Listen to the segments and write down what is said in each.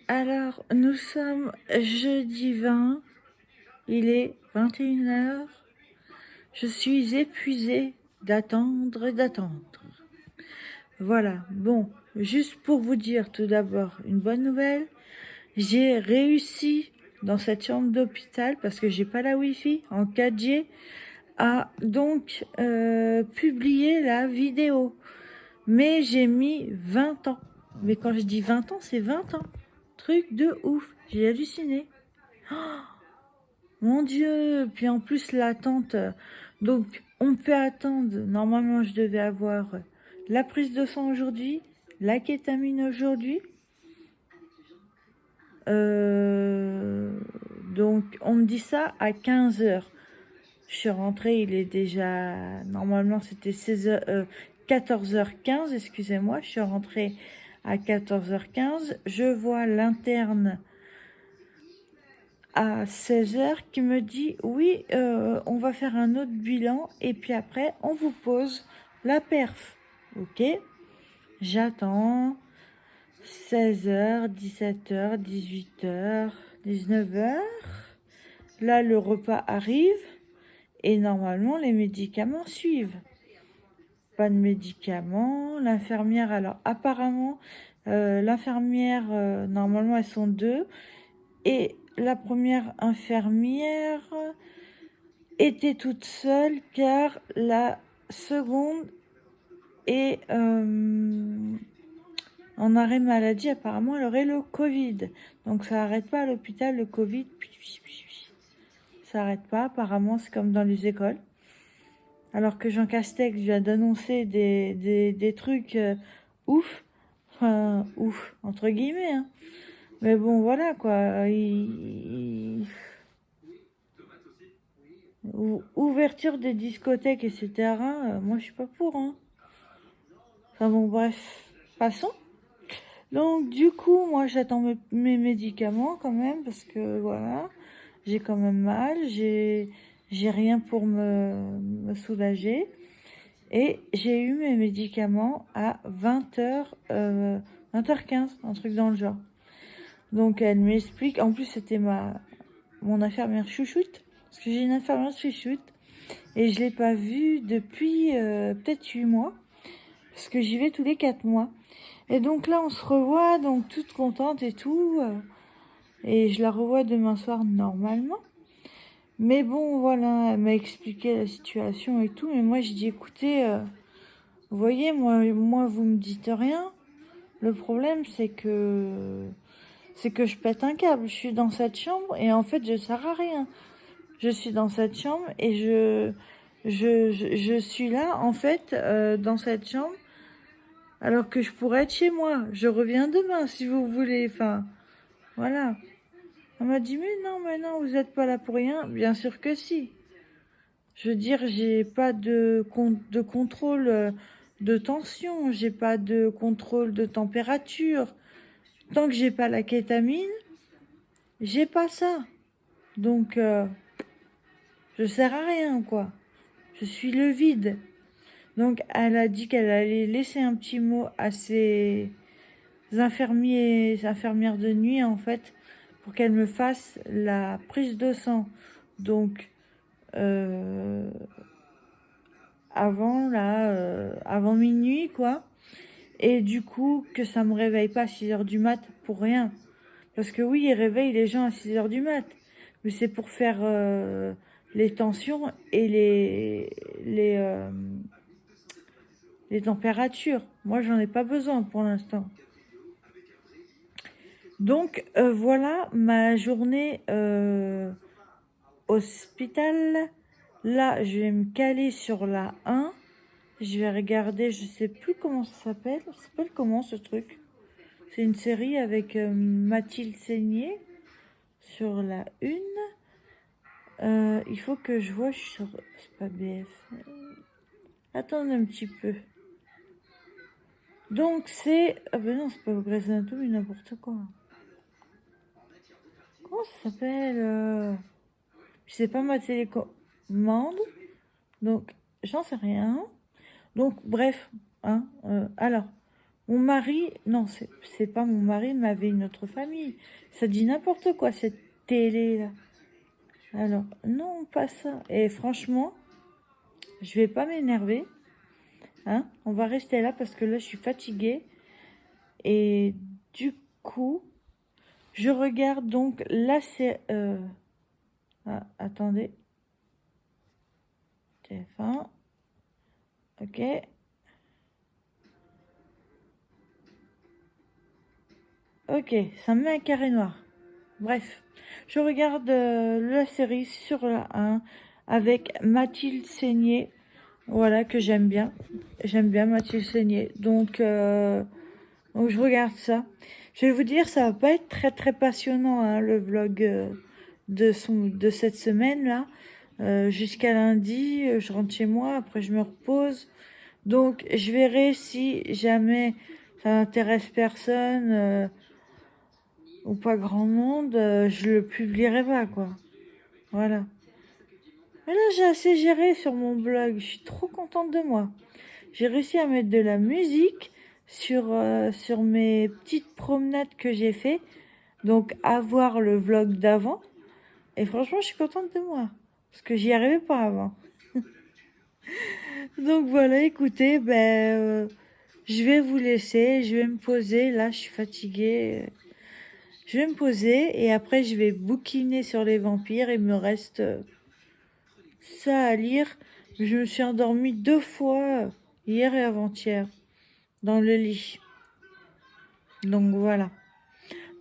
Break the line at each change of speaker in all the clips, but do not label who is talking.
Alors, nous sommes jeudi 20, il est 21h. Je suis épuisée d'attendre et d'attendre. Voilà, bon, juste pour vous dire tout d'abord une bonne nouvelle, j'ai réussi dans cette chambre d'hôpital, parce que j'ai pas la Wi-Fi en 4G, à donc publier la vidéo. Mais j'ai mis 20 ans. Mais quand je dis 20 ans, c'est 20 ans. Truc de ouf. J'ai halluciné. Mon Dieu. Puis en plus, l'attente. Donc, on peut attendre. Normalement, je devais avoir la prise de sang aujourd'hui, la kétamine aujourd'hui. Donc, on me dit ça à 15h. Je suis rentrée, il est déjà... Normalement, c'était 14h15, excusez-moi. Je suis rentrée à 14h15. Je vois l'interne à 16h qui me dit « Oui, on va faire un autre bilan et puis après, on vous pose la perf. » Ok, j'attends 16h, 17h, 18h, 19h. Là, le repas arrive. Et normalement, les médicaments suivent. Pas de médicaments. L'infirmière, alors apparemment, l'infirmière, normalement, elles sont deux. Et la première infirmière était toute seule car la seconde est en arrêt maladie. Apparemment, elle aurait le Covid. Donc ça n'arrête pas à l'hôpital, le Covid. Ça n'arrête pas. Apparemment, c'est comme dans les écoles. Alors que Jean Castex vient d'annoncer des trucs ouf, enfin ouf, entre guillemets. Hein. Mais bon, voilà quoi. Ouverture des discothèques, etc. Moi, je suis pas pour. Hein. Enfin bon, bref, passons. Donc, du coup, moi, j'attends mes médicaments quand même, parce que voilà, j'ai quand même mal, j'ai rien pour me soulager. Et j'ai eu mes médicaments à 20h, 20h15, un truc dans le genre. Donc elle m'explique, en plus c'était mon infirmière chouchoute, parce que j'ai une infirmière chouchoute, et je l'ai pas vue depuis peut-être 8 mois, parce que j'y vais tous les 4 mois. Et donc là on se revoit, donc toute contente et tout, et je la revois demain soir normalement. Mais bon voilà, elle m'a expliqué la situation et tout, mais moi je dis écoutez... vous voyez, moi, vous me dites rien. Le problème, c'est que je pète un câble. Je suis dans cette chambre et en fait, je sers à rien. Je suis dans cette chambre et je suis là, en fait, dans cette chambre, alors que je pourrais être chez moi. Je reviens demain, si vous voulez. Enfin, voilà. On m'a dit, mais non, vous n'êtes pas là pour rien. Bien sûr que si. Je veux dire, j'ai pas de contrôle de tension, j'ai pas de contrôle de température. Tant que j'ai pas la kétamine, j'ai pas ça. Donc, je sers à rien, quoi. Je suis le vide. Donc, elle a dit qu'elle allait laisser un petit mot à ses infirmières de nuit, en fait, pour qu'elle me fasse la prise de sang. Donc, avant minuit, quoi. Et du coup, que ça me réveille pas à 6h du mat pour rien. Parce que oui, ils réveillent les gens à 6h du mat. Mais c'est pour faire les tensions et les températures. Moi, j'en ai pas besoin pour l'instant. Donc, voilà ma journée hospital. Là, je vais me caler sur la 1. Je vais regarder, je sais plus comment ça s'appelle. Ça s'appelle comment ce truc? C'est une série avec Mathilde Seigné sur la 1. Il faut que je vois, je suis sur... C'est pas BF. Attendez un petit peu. Donc c'est... Ah ben non, c'est pas Grey's Anatomy, n'importe quoi. Comment ça s'appelle c'est pas ma télécommande. Donc, j'en sais rien. Donc, bref. Hein, alors, Mon mari, non, c'est pas mon mari, mais avait une autre famille. Ça dit n'importe quoi, cette télé-là. Alors, non, pas ça. Et franchement, je vais pas m'énerver. Hein, on va rester là parce que là, je suis fatiguée. Et du coup, je regarde donc là, c'est... Ah, attendez. TF1. Ok. Ok, ça me met un carré noir. Bref, je regarde la série sur la 1 avec Mathilde Seigné. Voilà, que j'aime bien. J'aime bien Mathilde Seigné. Donc je regarde ça. Je vais vous dire, ça va pas être très très passionnant, hein, le vlog de cette semaine-là. Jusqu'à lundi, je rentre chez moi, après je me repose. Donc je verrai si jamais ça n'intéresse personne ou pas grand monde, je le publierai pas, quoi. Voilà. Mais là, j'ai assez géré sur mon blog. Je suis trop contente de moi. J'ai réussi à mettre de la musique sur mes petites promenades que j'ai fait. Donc, à voir le vlog d'avant. Et franchement, je suis contente de moi. Parce que j'y arrivais pas avant. Donc voilà, écoutez, je vais vous laisser. Je vais me poser. Là, je suis fatiguée. Je vais me poser et après, je vais bouquiner sur les vampires. Il me reste ça à lire. Je me suis endormie 2 fois hier et avant-hier dans le lit. Donc voilà.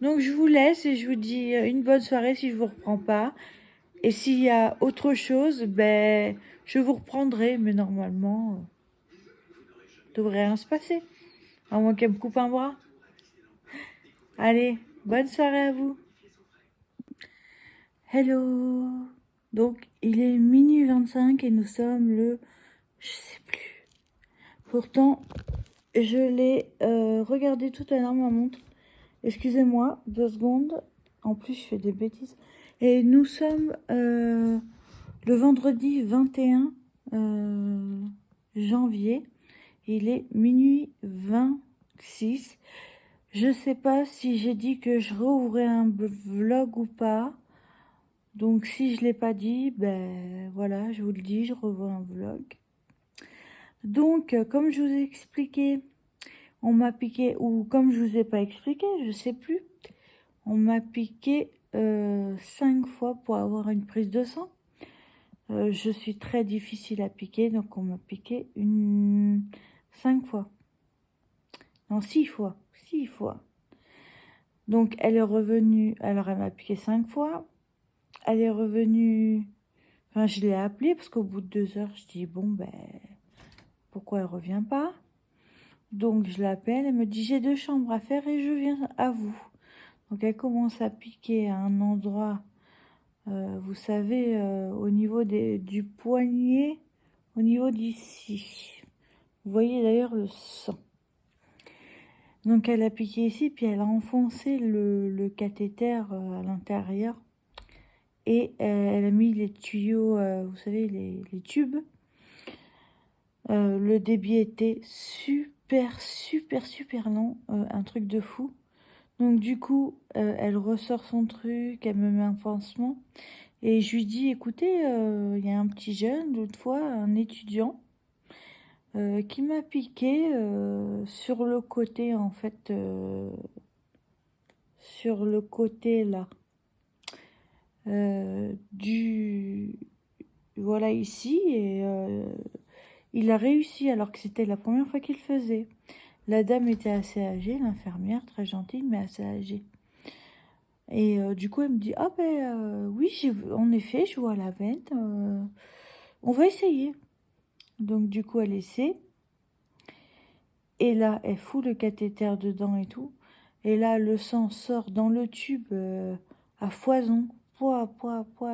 Donc je vous laisse et je vous dis une bonne soirée si je vous reprends pas. Et s'il y a autre chose, je vous reprendrai. Mais normalement, devrait rien se passer. À moins qu'elle me coupe un bras. Allez, bonne soirée à vous. Hello. Donc il est minuit 25 et nous sommes le... Je sais plus. Pourtant, je l'ai regardé tout à l'heure ma montre. Excusez-moi, 2 secondes. En plus, je fais des bêtises. Et nous sommes le vendredi 21 janvier. Il est minuit 26. Je sais pas si j'ai dit que je rouvrais un vlog ou pas. Donc, si je l'ai pas dit, voilà, je vous le dis, je revois un vlog. Donc, comme je vous ai expliqué, on m'a piqué, ou comme je vous ai pas expliqué, je sais plus. On m'a piqué 5 fois pour avoir une prise de sang. Je suis très difficile à piquer, donc on m'a piqué 5 fois. Non, 6 fois. 6 fois. Donc elle est revenue, alors elle m'a piqué 5 fois. Elle est revenue, enfin je l'ai appelée parce qu'au bout de 2 heures, je dis bon pourquoi elle revient pas? Donc je l'appelle, elle me dit j'ai 2 chambres à faire et je viens à vous. Donc elle commence à piquer à un endroit, vous savez, au niveau du poignet, au niveau d'ici. Vous voyez d'ailleurs le sang. Donc elle a piqué ici, puis elle a enfoncé le cathéter à l'intérieur. Et elle a mis les tuyaux, vous savez, les tubes. Le débit était super, super, super long, un truc de fou. Donc du coup, elle ressort son truc, elle me met un pansement. Et je lui dis, écoutez, il y a un petit jeune, l'autre fois, un étudiant, qui m'a piqué sur le côté, en fait, sur le côté là, voilà ici, et il a réussi alors que c'était la première fois qu'il le faisait. La dame était assez âgée, l'infirmière, très gentille, mais assez âgée. Et du coup, elle me dit, ah oui, en effet, je vois la veine, on va essayer. Donc du coup, elle essaie. Et là, elle fout le cathéter dedans et tout. Et là, le sang sort dans le tube à foison. Pouah,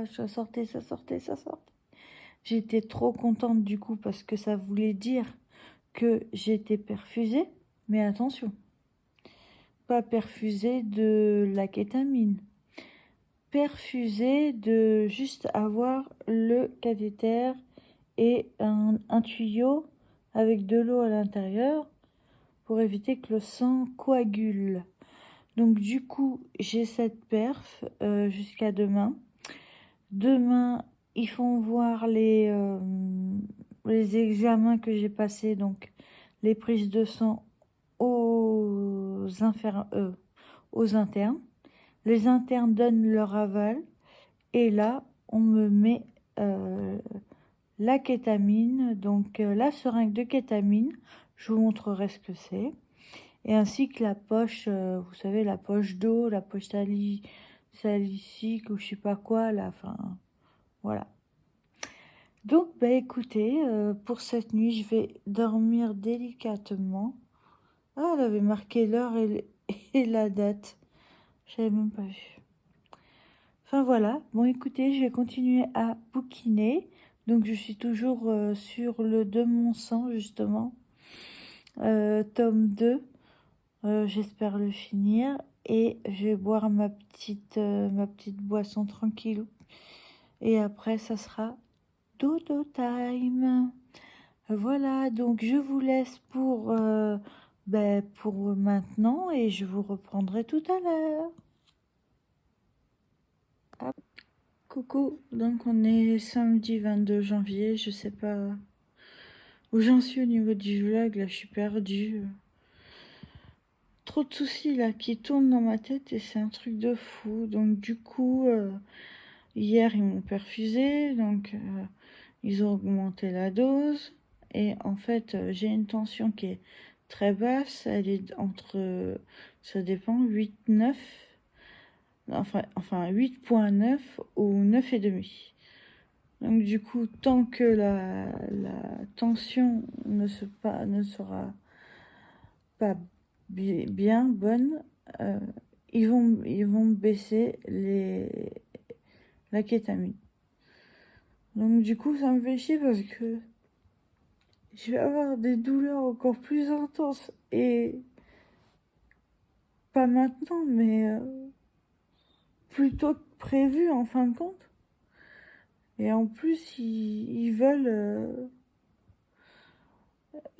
ça sortait, ça sortait, ça sortait. J'étais trop contente du coup parce que ça voulait dire que j'étais perfusée. Mais attention, pas perfusée de la kétamine. Perfusée de juste avoir le cathéter et un tuyau avec de l'eau à l'intérieur pour éviter que le sang coagule. Donc du coup, j'ai cette perf jusqu'à demain. Demain, ils font voir les examens que j'ai passés, donc les prises de sang aux internes. Les internes donnent leur aval et là, on me met la kétamine, donc la seringue de kétamine. Je vous montrerai ce que c'est. Et ainsi que la poche, vous savez, la poche d'eau, la poche salicique ou je sais pas quoi, là, enfin, voilà. Donc, bah écoutez, pour cette nuit, je vais dormir délicatement. Ah, elle avait marqué l'heure et la date. J'avais même pas vu. Enfin voilà, bon écoutez, je vais continuer à bouquiner. Donc je suis toujours sur le De mon sang, justement. Tome 2. J'espère le finir. Et je vais boire ma petite boisson tranquille. Et après, ça sera dodo time. Voilà, donc je vous laisse pour maintenant et je vous reprendrai tout à l'heure. Hop. Coucou, donc on est samedi 22 janvier, je sais pas où j'en suis au niveau du vlog, là je suis perdue. Trop de soucis là qui tournent dans ma tête et c'est un truc de fou. Donc du coup, hier ils m'ont perfusé, donc ils ont augmenté la dose. Et en fait, j'ai une tension qui est très basse, elle est entre, ça dépend, 8,9, enfin 8,9 ou 9,5. Donc du coup, tant que la tension ne sera pas bien bonne, ils vont baisser la kétamine. Donc du coup, ça me fait chier parce que je vais avoir des douleurs encore plus intenses et pas maintenant, mais plus tôt que prévu en fin de compte. Et en plus, ils veulent,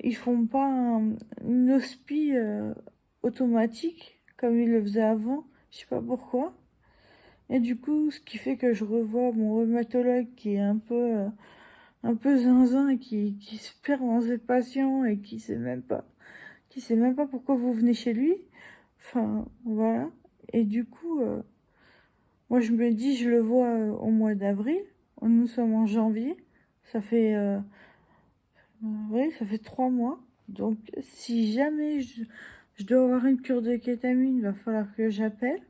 ils font pas une hospi automatique comme ils le faisaient avant. Je sais pas pourquoi. Et du coup, ce qui fait que je revois mon rhumatologue qui est un peu zinzin et qui se perd dans ses patients et qui sait même pas pourquoi vous venez chez lui. Enfin, voilà. Et du coup, moi je me dis, je le vois au mois d'avril. Nous sommes en janvier. Ça fait, oui, ça fait 3 mois. Donc, si jamais je dois avoir une cure de kétamine, il va falloir que j'appelle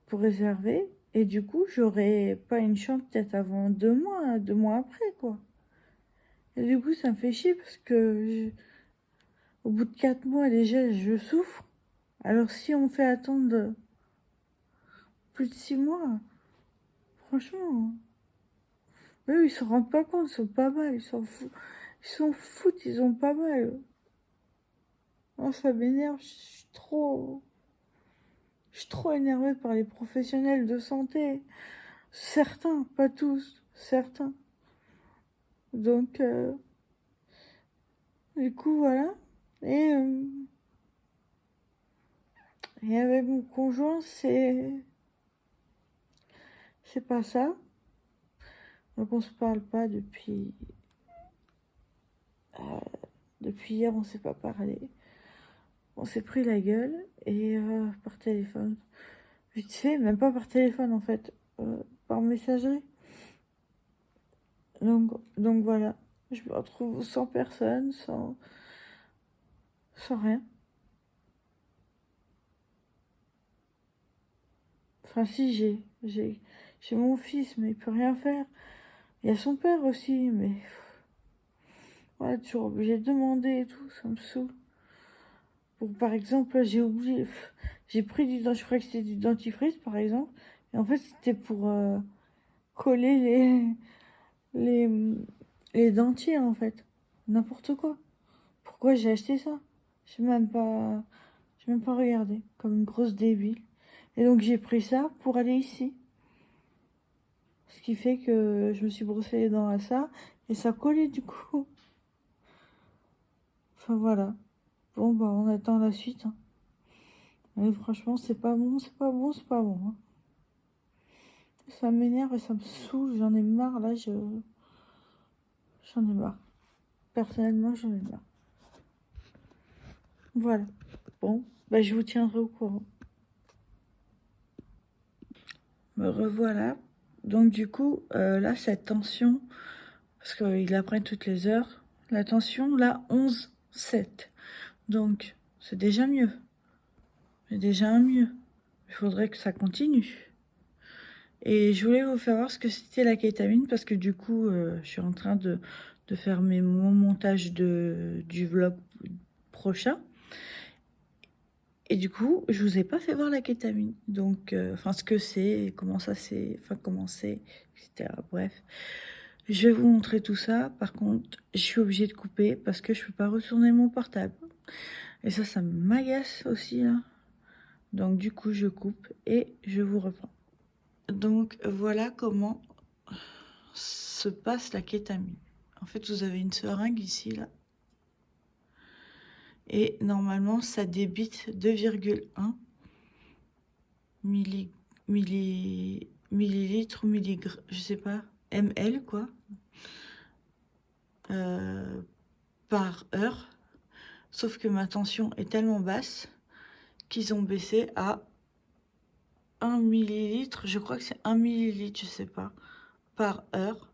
pour réserver. Et du coup, j'aurai pas une chambre peut-être avant 2 mois après, quoi. Et du coup, ça me fait chier parce que au bout de 4 mois, déjà, je souffre. Alors, si on fait attendre plus de 6 mois, franchement, eux, ils se rendent pas compte, ils sont pas mal, ils s'en foutent. Ils s'en foutent, ils ont pas mal. Oh, ça m'énerve, je suis trop énervée par les professionnels de santé. Certains, pas tous, certains. Donc, du coup, voilà. Et, et avec mon conjoint, c'est pas ça. Donc, on se parle pas depuis hier, on s'est pas parlé. On s'est pris la gueule et par téléphone. Vite fait, même pas par téléphone en fait, par messagerie. Donc voilà, je me retrouve sans personne, sans rien. Enfin si, j'ai mon fils, mais il peut rien faire. Il y a son père aussi, mais ouais, toujours obligé de demander et tout, ça me saoule. Par exemple, là, j'ai oublié, j'ai pris je crois que c'était du dentifrice par exemple, et en fait c'était pour coller les, les dentiers en fait. N'importe quoi. Pourquoi j'ai acheté ça? J'ai même pas regardé, comme une grosse débile. Et donc j'ai pris ça pour aller ici. Ce qui fait que je me suis brossé les dents à ça, et ça collait du coup. Enfin voilà. Bon, bah, on attend la suite. Hein. Et franchement, c'est pas bon, c'est pas bon, c'est pas bon. Hein. Ça m'énerve et ça me saoule. J'en ai marre, là. J'en ai marre. Personnellement, j'en ai marre. Voilà. Bon, bah, je vous tiendrai au courant. Me revoilà. Donc, du coup, là, cette tension, parce qu'il la prend toutes les heures, la tension, là, 11,7. Donc, c'est déjà mieux. C'est déjà un mieux. Il faudrait que ça continue. Et je voulais vous faire voir ce que c'était la kétamine, parce que du coup, je suis en train de faire mon montage du vlog prochain. Et du coup, je vous ai pas fait voir la kétamine. Donc, enfin, ce que c'est, comment ça c'est, enfin, comment c'est, etc. Bref. Je vais vous montrer tout ça. Par contre, je suis obligée de couper parce que je peux pas retourner mon portable. Et ça m'agace aussi, là. Donc, du coup, je coupe et je vous reprends. Donc, voilà comment se passe la kétamine. En fait, vous avez une seringue ici, là. Et normalement, ça débite 2,1 millilitres ou milligrammes, je sais pas, ml, quoi, par heure. Sauf que ma tension est tellement basse qu'ils ont baissé à 1 millilitre, je crois que c'est 1 millilitre, je sais pas, par heure.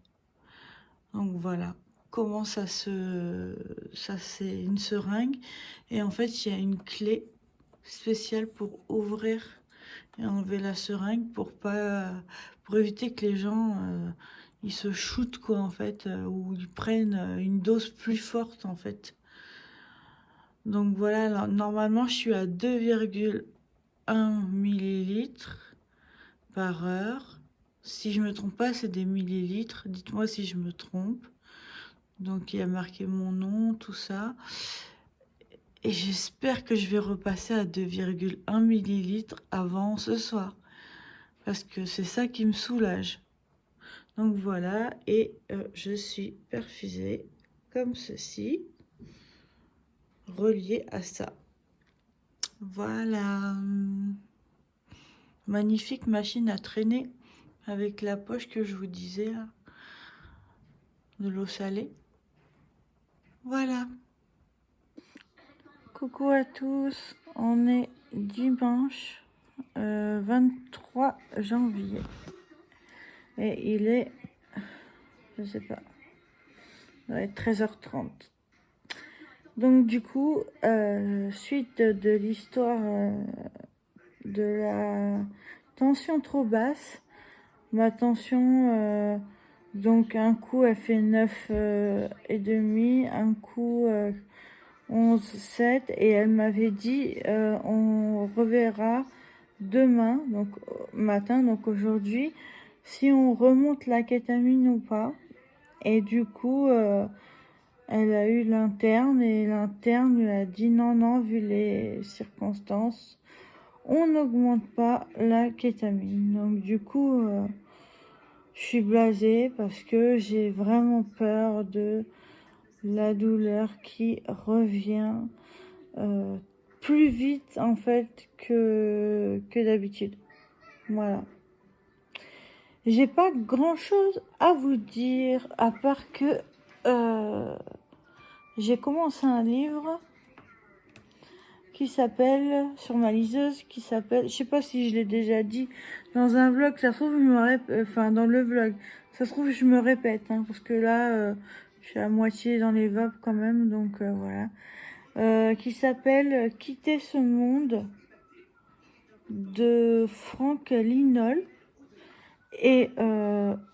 Donc voilà comment ça c'est une seringue. Et en fait, il y a une clé spéciale pour ouvrir et enlever la seringue pour éviter que les gens ils se shootent, quoi, en fait, ou ils prennent une dose plus forte, en fait. Donc voilà, alors, normalement je suis à 2,1 millilitres par heure. Si je me trompe pas, c'est des millilitres. Dites-moi si je me trompe. Donc il y a marqué mon nom, tout ça. Et j'espère que je vais repasser à 2,1 millilitres avant ce soir. Parce que c'est ça qui me soulage. Donc voilà, et je suis perfusée comme ceci, reliée à ça. Voilà. Magnifique machine à traîner avec la poche que je vous disais là, de l'eau salée. Voilà. Coucou à tous, on est dimanche 23 janvier et il est, je sais pas, ouais, 13h30. Donc du coup, suite de l'histoire de la tension trop basse, ma tension, donc un coup elle fait 9 et demi, un coup 11,7 et elle m'avait dit on reverra demain, donc matin, donc aujourd'hui, si on remonte la kétamine ou pas. Et du coup, elle a eu l'interne et l'interne lui a dit non, vu les circonstances, on n'augmente pas la kétamine. Donc du coup, je suis blasée parce que j'ai vraiment peur de la douleur qui revient plus vite en fait que d'habitude. Voilà. J'ai pas grand chose à vous dire à part que j'ai commencé un livre qui s'appelle, sur ma liseuse, qui s'appelle, je sais pas si je l'ai déjà dit dans un vlog, ça se trouve je me répète, enfin dans le vlog, ça se trouve je me répète, hein, parce que là je suis à moitié dans les vapes quand même, donc voilà, qui s'appelle Quitter ce monde de Franck Linol. Et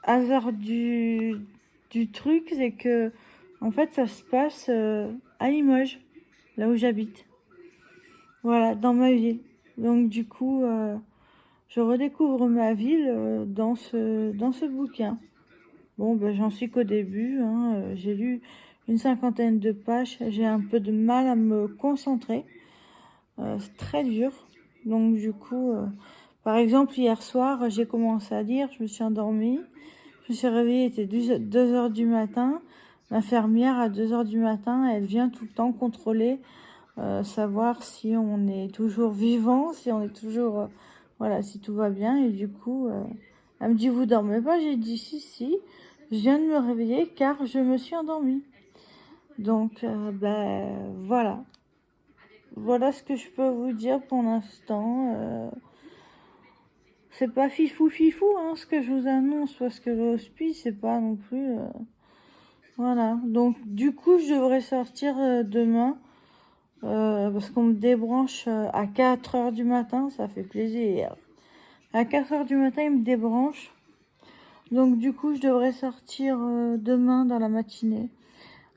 hasard du truc, c'est que en fait ça se passe à Limoges, là où j'habite. Voilà, dans ma ville. Donc du coup, je redécouvre ma ville dans ce bouquin. Bon, ben, j'en suis qu'au début. Hein, j'ai lu une 50aine de pages. J'ai un peu de mal à me concentrer. C'est très dur. Donc du coup, par exemple, hier soir, j'ai commencé à lire. Je me suis endormie. Je me suis réveillée, il était 2h du matin. L'infirmière, à 2h du matin, elle vient tout le temps contrôler savoir si on est toujours vivant, si on est toujours, voilà, si tout va bien. Et du coup, elle me dit, vous dormez pas? J'ai dit, si, je viens de me réveiller car je me suis endormie. Donc, ben, voilà. Voilà ce que je peux vous dire pour l'instant. C'est pas fifou hein, ce que je vous annonce, parce que l'hospice, c'est pas non plus... Voilà. Donc, du coup, je devrais sortir demain. Parce qu'on me débranche à 4 heures du matin, ça fait plaisir. À 4 heures du matin, il me débranche. Donc du coup, je devrais sortir demain dans la matinée.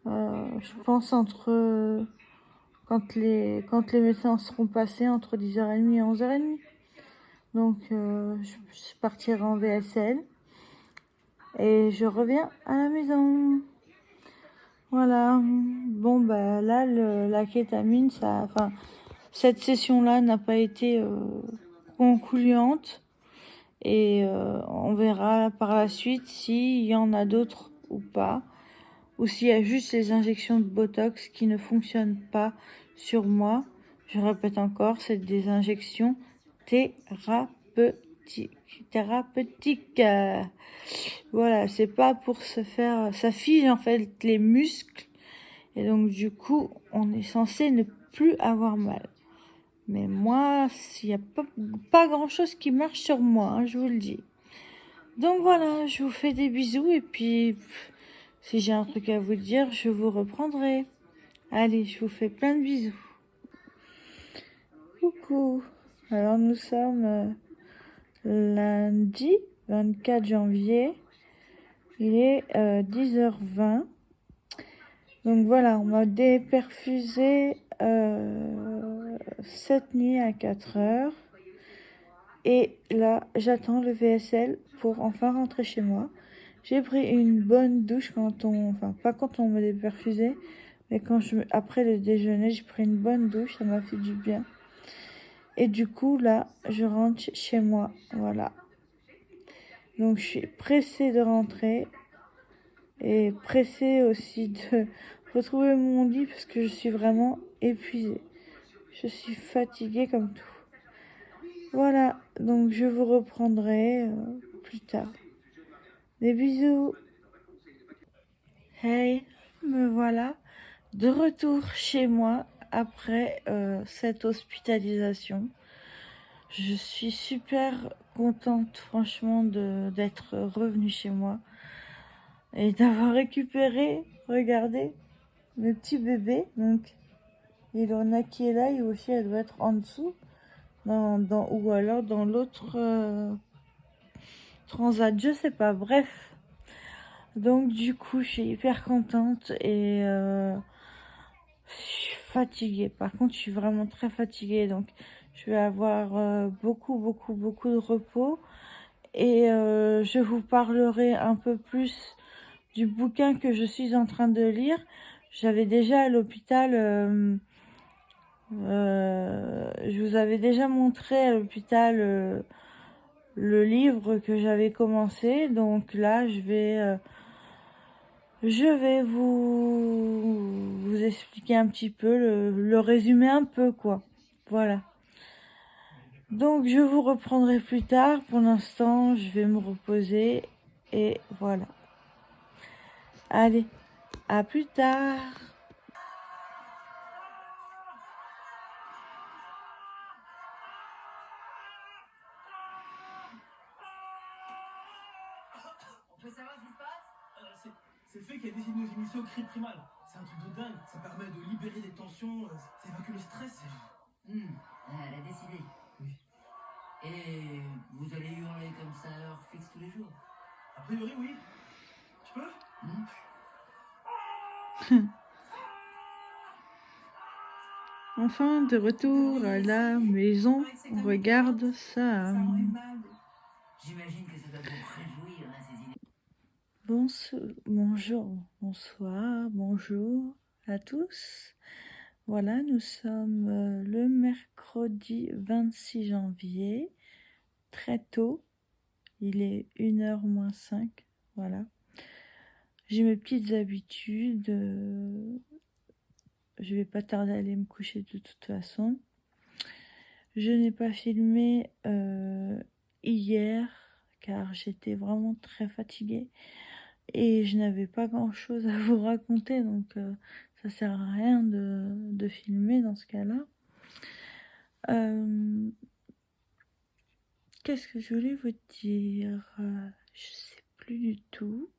Je pense quand les médecins seront passés, entre 10h30 et 11h30. Donc je partirai en VSL. Et je reviens à la maison. Voilà. Bon, bah là, la kétamine, cette session-là n'a pas été concluante. Et on verra par la suite s'il y en a d'autres ou pas. Ou s'il y a juste les injections de Botox qui ne fonctionnent pas sur moi. Je répète encore, c'est des injections thérapeutiques. Voilà, c'est pas pour se faire... Ça fige en fait les muscles. Et donc du coup, on est censé ne plus avoir mal. Mais moi, il n'y a pas grand-chose qui marche sur moi, hein, je vous le dis. Donc voilà, je vous fais des bisous et puis si j'ai un truc à vous dire, je vous reprendrai. Allez, je vous fais plein de bisous. Coucou. Alors nous sommes lundi 24 janvier. Il est 10h20. Donc voilà, on m'a déperfusé cette nuit à 4h. Et là, j'attends le VSL pour enfin rentrer chez moi. J'ai pris une bonne douche pas quand on me déperfusait, mais après le déjeuner, j'ai pris une bonne douche, ça m'a fait du bien. Et du coup, là, je rentre chez moi, voilà. Donc, je suis pressée de rentrer et pressée aussi de retrouver mon lit parce que je suis vraiment épuisée. Je suis fatiguée comme tout. Voilà, donc je vous reprendrai plus tard. Des bisous. Hey, me voilà de retour chez moi après cette hospitalisation. Je suis super contente franchement d'être revenue chez moi et d'avoir récupéré, regardez, mes petits bébés. Donc il y en a qui est là et aussi elle doit être en dessous ou alors dans l'autre transat, je sais pas, bref. Donc du coup je suis hyper contente et je suis fatiguée. Par contre je suis vraiment très fatiguée, donc je vais avoir beaucoup de repos et je vous parlerai un peu plus du bouquin que je suis en train de lire. J'avais déjà à l'hôpital je vous avais déjà montré à l'hôpital le livre que j'avais commencé, donc là je vais vous expliquer un petit peu, le résumer un peu quoi. Voilà. Donc je vous reprendrai plus tard. Pour l'instant, je vais me reposer et voilà. Allez, à plus tard.
On peut savoir ce qui se passe? C'est le fait qu'elle décide de nous initier au cri primal. C'est un truc de dingue. Ça permet de libérer des tensions, ça évacue le stress.
Elle a décidé.
Oui.
Et vous allez hurler comme ça à heure fixe tous les jours?
A priori, oui. Je peux?
Enfin, de retour à la maison, on regarde ça.
J'imagine que ça doit vous réjouir, hein, ces idées.
Bonjour à tous. Voilà, nous sommes le mercredi 26 janvier, très tôt. Il est 1h moins 5, voilà. J'ai mes petites habitudes. je vais pas tarder à aller me coucher de toute façon. Je n'ai pas filmé hier car j'étais vraiment très fatiguée et je n'avais pas grand-chose à vous raconter, donc ça sert à rien de filmer dans ce cas-là. Qu'est-ce que je voulais vous dire? Je sais plus du tout.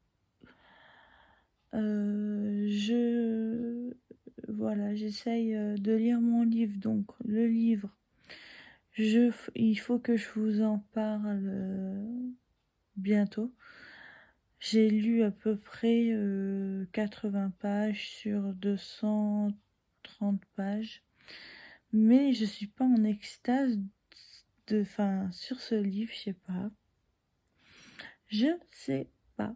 Voilà, j'essaye de lire mon livre. Donc, le livre, il faut que je vous en parle bientôt. J'ai lu à peu près 80 pages sur 230 pages. Mais je suis pas en extase sur ce livre, je sais pas. Je sais pas.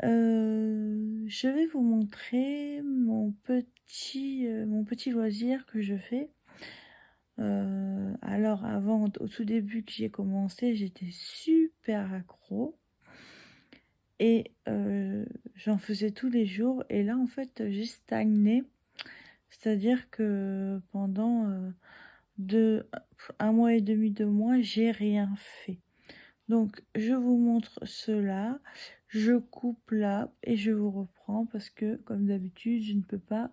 Je vais vous montrer mon petit loisir que je fais. Alors avant, au tout début que j'ai commencé, j'étais super accro et j'en faisais tous les jours. Et là, en fait, j'ai stagné. C'est-à-dire que pendant un mois et demi, 2 mois, j'ai rien fait. Donc, je vous montre cela, je coupe là et je vous reprends parce que, comme d'habitude, je ne peux pas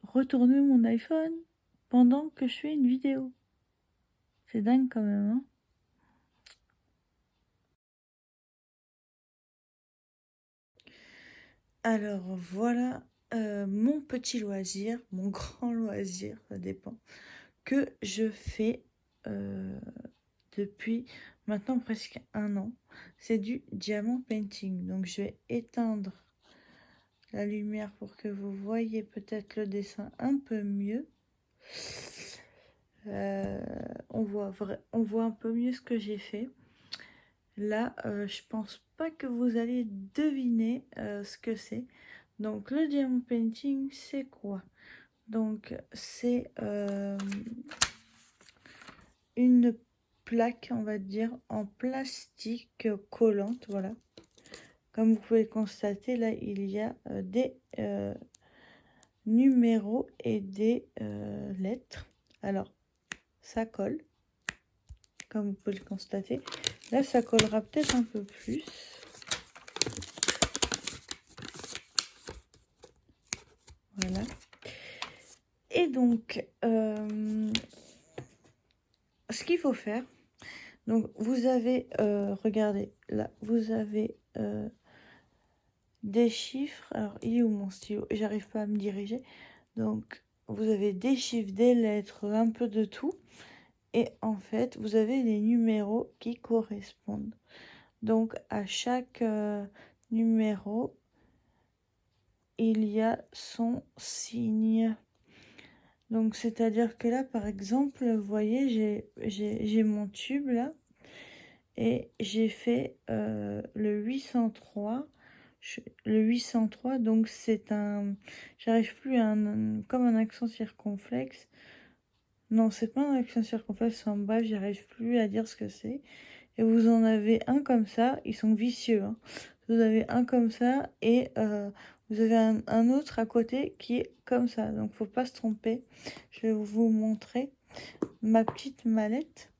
retourner mon iPhone pendant que je fais une vidéo. C'est dingue quand même, hein? Alors, voilà mon petit loisir, mon grand loisir, ça dépend, que je fais depuis maintenant presque 1 an. C'est du diamant painting. Donc je vais éteindre la lumière pour que vous voyez peut-être le dessin un peu mieux. On voit un peu mieux ce que j'ai fait. Là, je pense pas que vous allez deviner ce que c'est. Donc le diamant painting, c'est quoi? Donc c'est une plaque, on va dire, en plastique collante, voilà. Comme vous pouvez le constater, là, il y a des numéros et des lettres. Alors, ça colle, comme vous pouvez le constater. Là, ça collera peut-être un peu plus. Voilà. Et donc, ce qu'il faut faire, donc vous avez, regardez, là, vous avez des chiffres. Alors, il est où mon stylo? J'arrive pas à me diriger. Donc, vous avez des chiffres, des lettres, un peu de tout. Et en fait, vous avez les numéros qui correspondent. Donc, à chaque numéro, il y a son signe. Donc, c'est-à-dire que là, par exemple, vous voyez, j'ai mon tube là. Et j'ai fait le 803. Le 803, donc c'est un... J'arrive plus à comme un accent circonflexe. Non, c'est pas un accent circonflexe, en bref, j'arrive plus à dire ce que c'est. Et vous en avez un comme ça, ils sont vicieux, hein. Vous avez un comme ça et vous avez un autre à côté qui est comme ça. Donc faut pas se tromper. Je vais vous montrer ma petite mallette.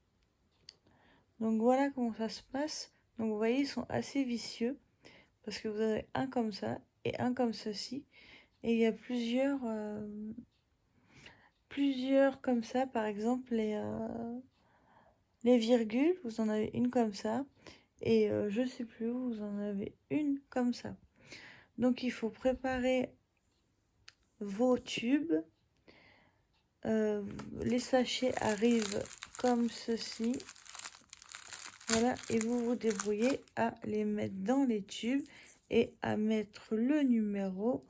Donc voilà comment ça se passe. Donc vous voyez, ils sont assez vicieux parce que vous avez un comme ça et un comme ceci. Et il y a plusieurs comme ça. Par exemple, les virgules, vous en avez une comme ça. Et je sais plus où, vous en avez une comme ça. Donc il faut préparer vos tubes. Les sachets arrivent comme ceci. Voilà, et vous vous débrouillez à les mettre dans les tubes et à mettre le numéro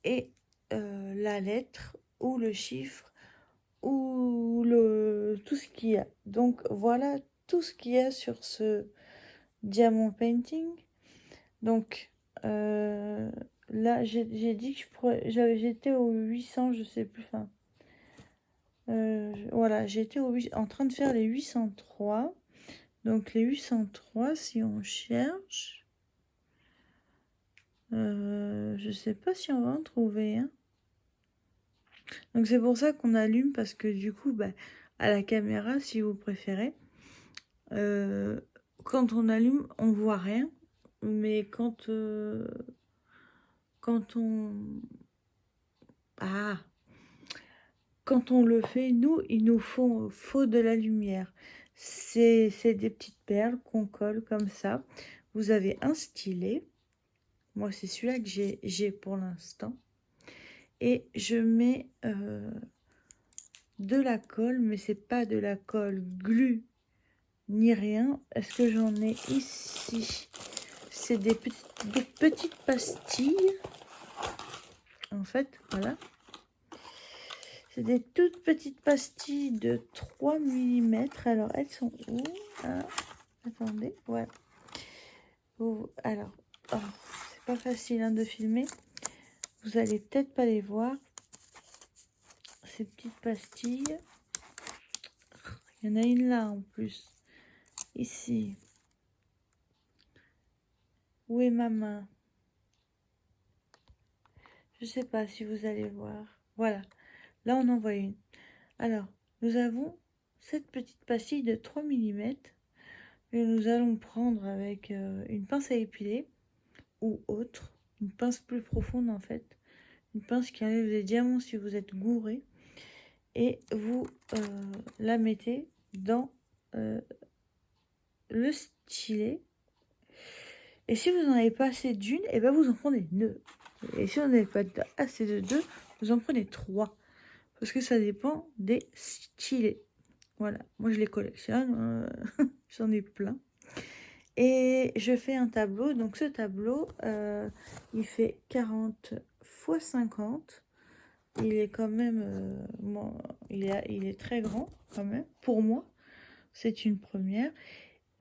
et la lettre ou le chiffre ou tout ce qu'il y a. Donc voilà tout ce qu'il y a sur ce diamant painting. Donc là j'ai dit que j'étais au 800, je sais plus. Enfin, voilà, j'étais en train de faire les 803. Donc les 803, si on cherche, Je sais pas si on va en trouver, hein. Donc c'est pour ça qu'on allume, parce que du coup, bah, à la caméra, si vous préférez, quand on allume, on voit rien. Mais quand on... Ah! Quand on le fait, nous, il nous faut de la lumière. C'est des petites perles qu'on colle comme ça. Vous avez un stylet. Moi, c'est celui-là que j'ai pour l'instant. Et je mets de la colle, mais c'est pas de la colle glu ni rien. Est-ce que j'en ai ici? C'est des petites pastilles. En fait, voilà. C'est des toutes petites pastilles de 3 mm. Alors, elles sont où? Ah, attendez, voilà. Oh, alors, oh, c'est pas facile hein, de filmer. Vous allez peut-être pas les voir. Ces petites pastilles. Il y en a une là en plus. Ici. Où est ma main? Je sais pas si vous allez voir. Voilà. Là, on en voit une. Alors, nous avons cette petite pastille de 3 mm. Et nous allons prendre avec une pince à épiler ou autre. Une pince plus profonde en fait. Une pince qui enlève les diamants si vous êtes gouré. Et vous la mettez dans le stylet. Et si vous n'en avez pas assez d'une, et ben vous en prenez deux. Et si vous n'avez pas assez de deux, vous en prenez trois. Parce que ça dépend des stylets. Voilà, moi je les collectionne, j'en ai plein. Et je fais un tableau, donc ce tableau, il fait 40 x 50. Il est quand même, il est très grand quand même, pour moi. C'est une première.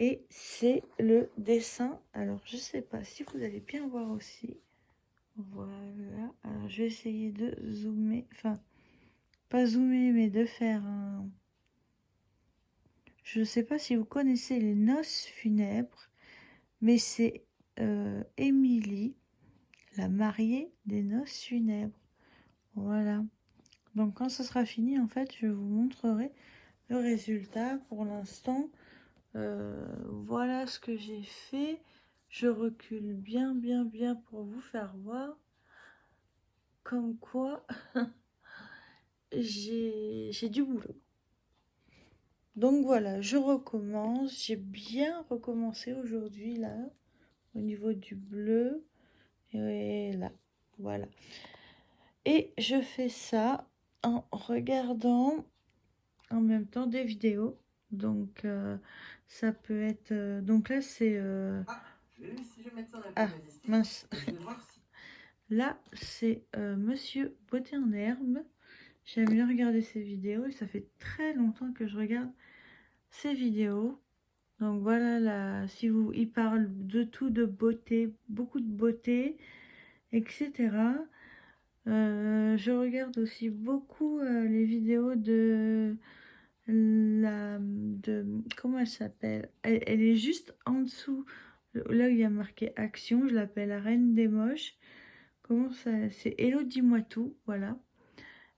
Et c'est le dessin. Alors, je sais pas si vous allez bien voir aussi. Voilà. Alors, je vais essayer de zoomer. Enfin, pas zoomer, mais de faire un... Je ne sais pas si vous connaissez les noces funèbres, mais c'est Émilie, la mariée des noces funèbres. Voilà. Donc, quand ce sera fini, en fait, je vous montrerai le résultat. Pour l'instant, voilà ce que j'ai fait. Je recule bien pour vous faire voir. Comme quoi, j'ai du boulot. Donc voilà, je recommence. J'ai bien recommencé aujourd'hui, là, au niveau du bleu. Et là, voilà. Et je fais ça en regardant en même temps des vidéos. Donc, ça peut être... donc là, c'est...
Je vais mettre ça dans
Ah, mince.
Je vais voir si...
Là, c'est Monsieur Beauté en herbe. J'aime bien regarder ses vidéos et ça fait très longtemps que je regarde ses vidéos. Donc voilà, là, si vous, il parle de tout, de beauté, beaucoup de beauté, etc. Je regarde aussi beaucoup les vidéos de comment elle s'appelle? Elle est juste en dessous, là où il y a marqué action. Je l'appelle la reine des moches. Comment ça? C'est Hello, dis-moi tout. Voilà.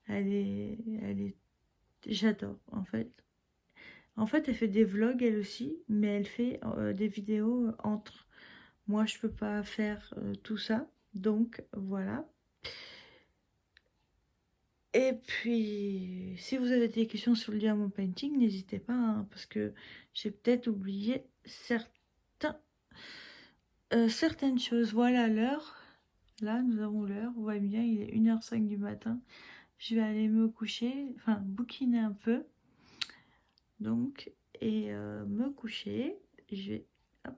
Elle est, j'adore en fait. En fait, elle fait des vlogs elle aussi, mais elle fait des vidéos entre. Moi, je peux pas faire tout ça, donc voilà. Et puis, si vous avez des questions sur le diamond painting, n'hésitez pas, hein, parce que j'ai peut-être oublié certaines choses. Voilà l'heure. Là, nous avons l'heure. Vous voyez bien, il est 1h05 du matin. Je vais aller me coucher, enfin, bouquiner un peu. Donc, et me coucher. Je vais... hop.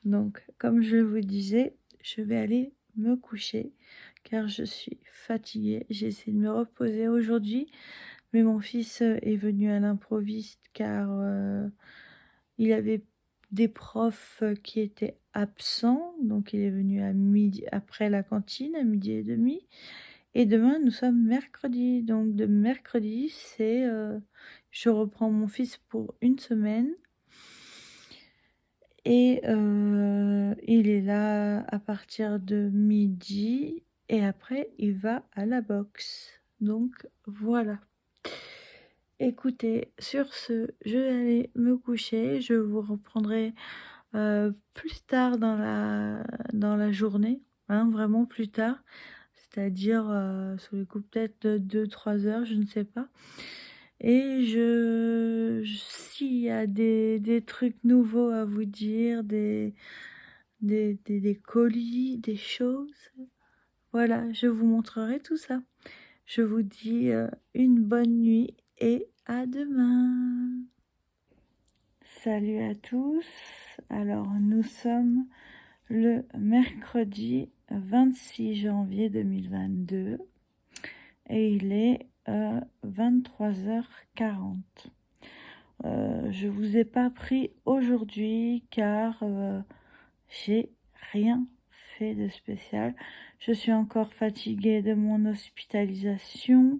Donc, comme je vous disais, je vais aller me coucher car je suis fatiguée. J'ai essayé de me reposer aujourd'hui, mais mon fils est venu à l'improviste car il avait des profs qui étaient absents. Donc, il est venu à midi, après la cantine, à 12h30. Et demain, nous sommes mercredi. Donc, de mercredi, c'est... je reprends mon fils pour une semaine. Et il est là à partir de midi et après il va à la boxe. Donc voilà. Écoutez, sur ce, je vais aller me coucher. Je vous reprendrai plus tard dans la journée, hein, vraiment plus tard. C'est-à-dire sur les coups peut-être de 2-3 heures, je ne sais pas. Et s'il y a des trucs nouveaux à vous dire, des colis, des choses, voilà, je vous montrerai tout ça. Je vous dis une bonne nuit et à demain. Salut à tous. Alors, nous sommes le mercredi 26 janvier 2022 et il est 23h40. Je vous ai pas pris aujourd'hui car j'ai rien fait de spécial. Je suis encore fatiguée de mon hospitalisation.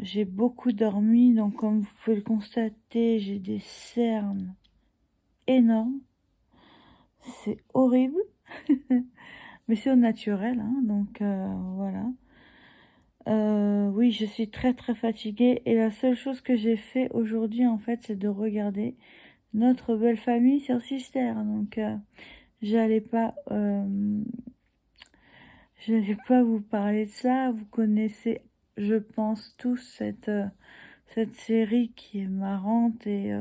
J'ai beaucoup dormi, donc comme vous pouvez le constater, j'ai des cernes énormes. C'est horrible, mais c'est au naturel, hein, donc voilà. Oui, je suis très très fatiguée et la seule chose que j'ai fait aujourd'hui, en fait, c'est de regarder notre belle famille sur Sister. Donc, j'allais pas, j'allais pas vous parler de ça. Vous connaissez, je pense, tous cette série qui est marrante et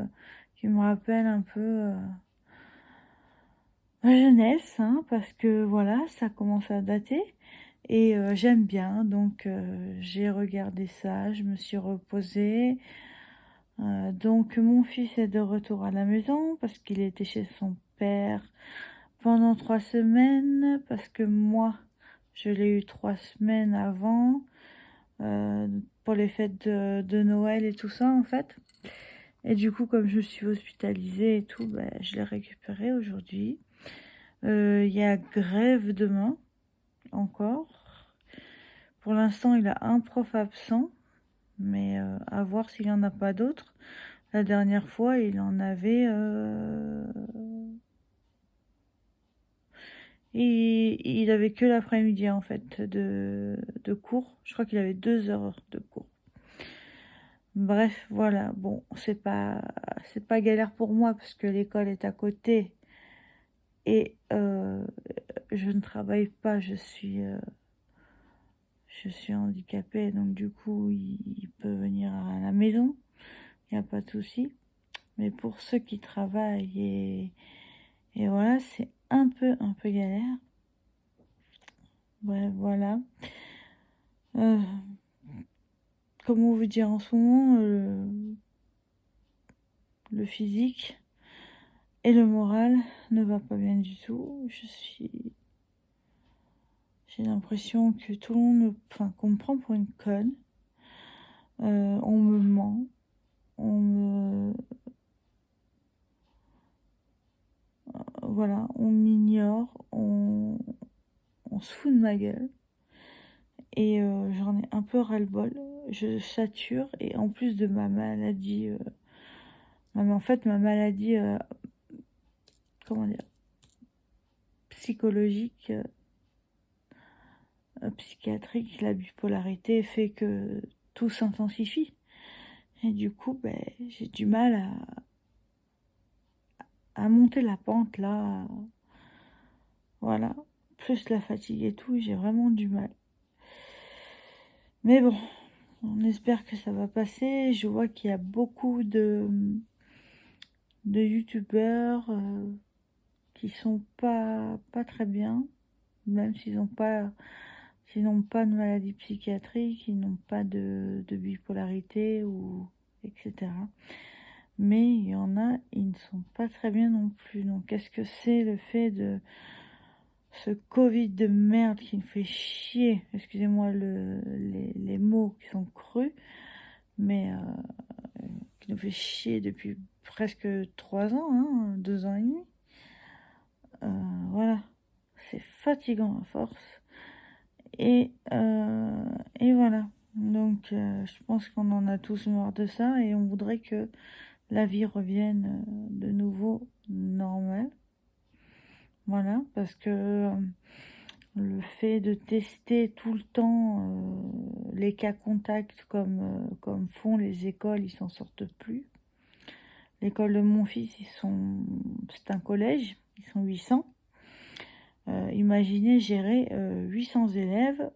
qui me rappelle un peu ma jeunesse, hein, parce que voilà, ça commence à dater. Et j'aime bien, donc j'ai regardé ça, je me suis reposée. Donc mon fils est de retour à la maison parce qu'il était chez son père pendant 3 semaines, parce que moi, je l'ai eu 3 semaines avant, pour les fêtes de Noël et tout ça, en fait. Et du coup, comme je suis hospitalisée et tout, ben, je l'ai récupéré aujourd'hui. Il y a grève demain, encore. Pour l'instant, il a un prof absent, mais à voir s'il n'y en a pas d'autres. La dernière fois, il en avait... il avait que l'après-midi, en fait, de cours. Je crois qu'il avait 2 heures de cours. Bref, voilà. Bon, c'est pas galère pour moi, parce que l'école est à côté. Et je ne travaille pas, je suis handicapée, donc du coup, il peut venir à la maison, il n'y a pas de souci. Mais pour ceux qui travaillent et voilà, c'est un peu galère. Ouais, voilà. Comment vous dire, en ce moment, le physique et le moral ne va pas bien du tout. J'ai l'impression que tout le monde qu'on me prend pour une conne. On me ment. Voilà, on m'ignore, on se fout de ma gueule. Et j'en ai un peu ras-le-bol. Je sature. Et en plus de ma maladie, en fait, ma maladie, comment dire, psychologique, psychiatrique, la bipolarité fait que tout s'intensifie. Et du coup, ben, j'ai du mal à monter la pente là. Voilà. Plus la fatigue et tout, j'ai vraiment du mal. Mais bon, on espère que ça va passer. Je vois qu'il y a beaucoup de youtubeurs qui sont pas très bien, même s'ils n'ont pas de maladie psychiatrique, ils n'ont pas de bipolarité ou etc. Mais il y en a, ils ne sont pas très bien non plus. Donc est-ce que c'est le fait de ce Covid de merde qui me fait chier, excusez-moi les mots qui sont crus, mais qui nous fait chier depuis presque 3 ans, hein, 2 ans et demi. Voilà, c'est fatigant à force. Et voilà. Donc je pense qu'on en a tous marre de ça et on voudrait que la vie revienne de nouveau normale. Voilà, parce que le fait de tester tout le temps les cas contacts comme font les écoles, ils s'en sortent plus. L'école de mon fils, c'est un collège, ils sont 800. Imaginez gérer 800 élèves,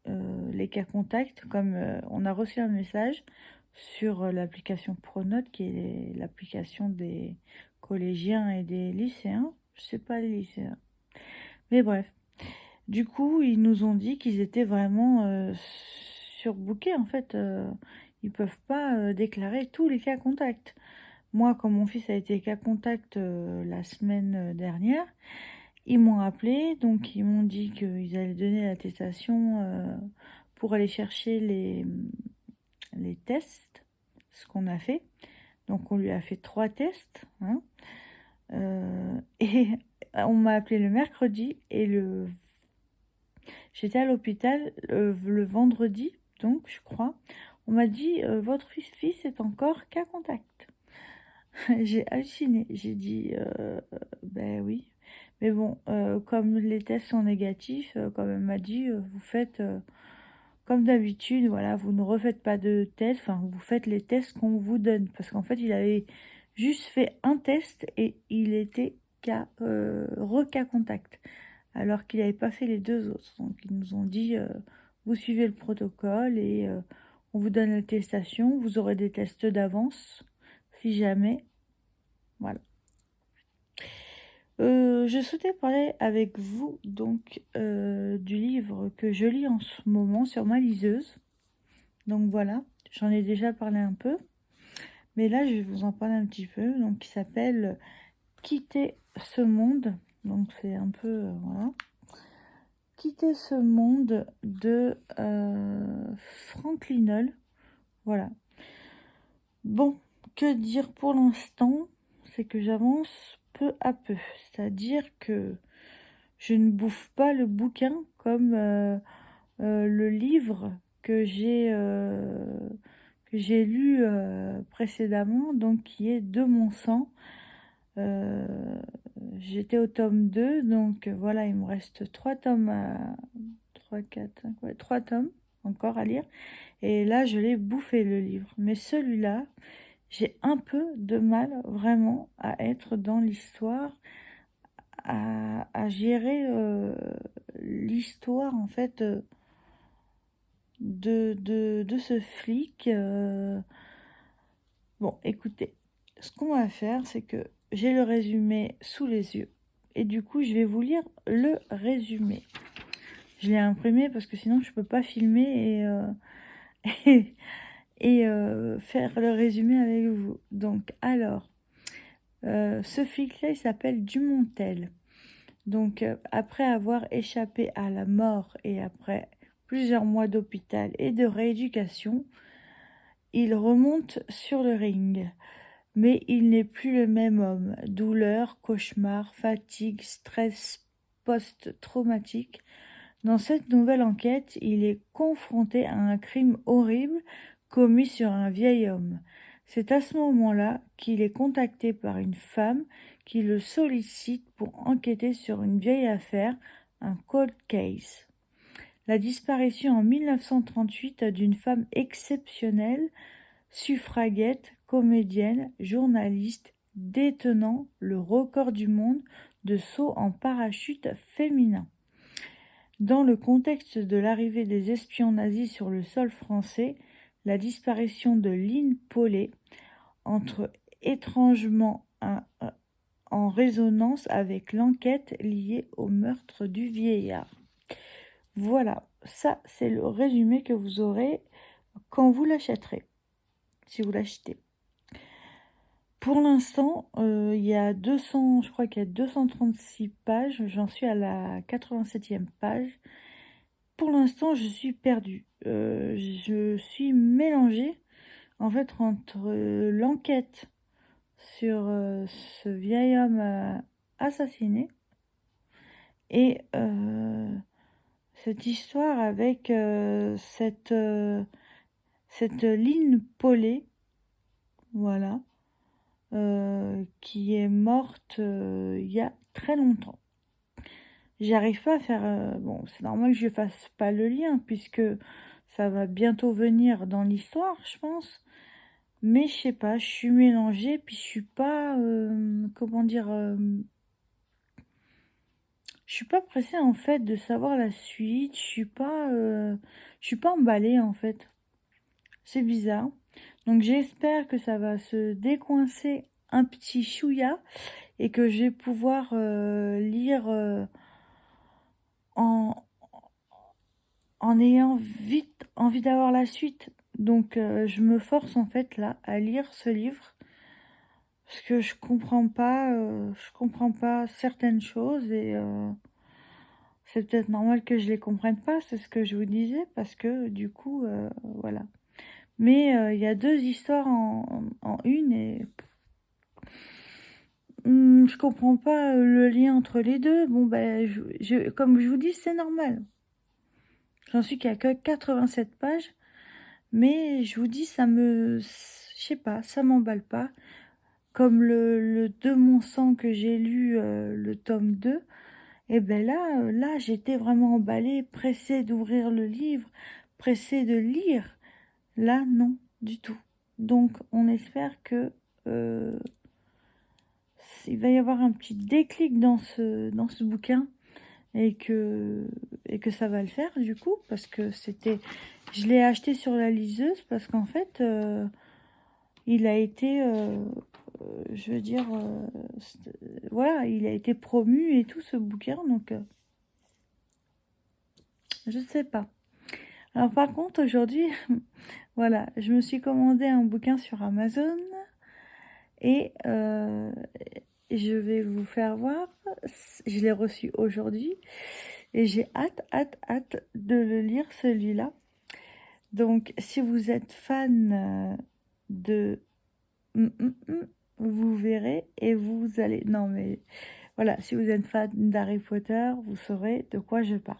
les cas contacts, comme on a reçu un message sur l'application Pronote, qui est l'application des collégiens et des lycéens. Je sais pas les lycéens. Mais bref. Du coup, ils nous ont dit qu'ils étaient vraiment surbookés, en fait. Ils peuvent pas déclarer tous les cas contacts. Moi, quand mon fils a été cas contact la semaine dernière, ils m'ont appelé, donc ils m'ont dit qu'ils allaient donner l'attestation pour aller chercher les tests, ce qu'on a fait. Donc on lui a fait 3 tests, hein, et on m'a appelé le mercredi et j'étais à l'hôpital le vendredi, donc je crois. On m'a dit votre fils est encore cas contact. J'ai halluciné. J'ai dit ben oui. Mais bon, comme les tests sont négatifs, comme elle m'a dit, vous faites comme d'habitude, voilà, vous ne refaites pas de tests, enfin, vous faites les tests qu'on vous donne. Parce qu'en fait, il avait juste fait un test et il était requas contact, alors qu'il n'avait pas fait les 2 autres. Donc, ils nous ont dit, vous suivez le protocole et on vous donne l'attestation, vous aurez des tests d'avance, si jamais. Voilà. Je souhaitais parler avec vous donc du livre que je lis en ce moment sur ma liseuse. Donc voilà, j'en ai déjà parlé un peu, mais là je vais vous en parler un petit peu. Donc il s'appelle Quitter ce monde. Donc c'est un peu voilà. Quitter ce monde de Frank Linol. Voilà. Bon, que dire pour l'instant, c'est que j'avance peu à peu. C'est-à-dire que je ne bouffe pas le bouquin comme le livre que j'ai lu précédemment, donc qui est De mon sang. J'étais au tome 2, donc voilà, il me reste 3 tomes 3, 4, 5, ouais, 3 tomes encore à lire. Et là, je l'ai bouffé le livre. Mais celui-là, j'ai un peu de mal vraiment à être dans l'histoire, à gérer l'histoire en fait de ce flic. Bon, écoutez, ce qu'on va faire, c'est que j'ai le résumé sous les yeux. Et du coup, je vais vous lire le résumé. Je l'ai imprimé parce que sinon, je peux pas filmer et, faire le résumé avec vous. Donc, alors, ce flic-là, il s'appelle Dumontel. Donc, après avoir échappé à la mort et après plusieurs mois d'hôpital et de rééducation, il remonte sur le ring. Mais il n'est plus le même homme. Douleur, cauchemar, fatigue, stress post-traumatique. Dans cette nouvelle enquête, il est confronté à un crime horrible commis sur un vieil homme. C'est à ce moment-là qu'il est contacté par une femme qui le sollicite pour enquêter sur une vieille affaire, un cold case. La disparition en 1938 d'une femme exceptionnelle, suffragette, comédienne, journaliste, détenant le record du monde de saut en parachute féminin. Dans le contexte de l'arrivée des espions nazis sur le sol français, la disparition de Lynn Paulet entre étrangement en résonance avec l'enquête liée au meurtre du vieillard. Voilà, ça c'est le résumé que vous aurez quand vous l'achèterez, si vous l'achetez. Pour l'instant, il y a 200, je crois qu'il y a 236 pages, j'en suis à la 87e page. Pour l'instant, je suis perdue. Je suis mélangée, en fait, entre l'enquête sur ce vieil homme assassiné et cette histoire avec cette Lynn Paulet, voilà, qui est morte il y a très longtemps. J'arrive pas à faire... bon, c'est normal que je fasse pas le lien, puisque ça va bientôt venir dans l'histoire, je pense. Mais je sais pas, je suis mélangée, puis je suis pas... comment dire... je suis pas pressée, en fait, de savoir la suite. Je suis pas emballée, en fait. C'est bizarre. Donc j'espère que ça va se décoincer un petit chouïa et que je vais pouvoir lire en, en ayant vite envie d'avoir la suite. Donc je me force en fait là à lire ce livre parce que je comprends pas certaines choses et c'est peut-être normal que je les comprenne pas, c'est ce que je vous disais parce que du coup voilà. Mais il y a deux histoires en une et je comprends pas le lien entre les deux. Bon ben comme je vous dis, c'est normal. J'en suis qu'à que 87 pages. Mais je vous dis, je sais pas, ça m'emballe pas. Comme le De mon sang que j'ai lu, le tome 2, et ben là, j'étais vraiment emballée, pressée d'ouvrir le livre, pressée de lire. Là, non, du tout. Donc, on espère que il va y avoir un petit déclic dans ce bouquin et que ça va le faire du coup, parce que je l'ai acheté sur la liseuse parce qu'en fait il a été je veux dire voilà, il a été promu et tout ce bouquin, donc je sais pas. Alors par contre aujourd'hui voilà, je me suis commandé un bouquin sur Amazon et je vais vous faire voir. Je l'ai reçu aujourd'hui et j'ai hâte de le lire, celui-là. Donc, si vous êtes fan de... vous verrez et vous allez... Non, mais voilà, si vous êtes fan d'Harry Potter, vous saurez de quoi je parle.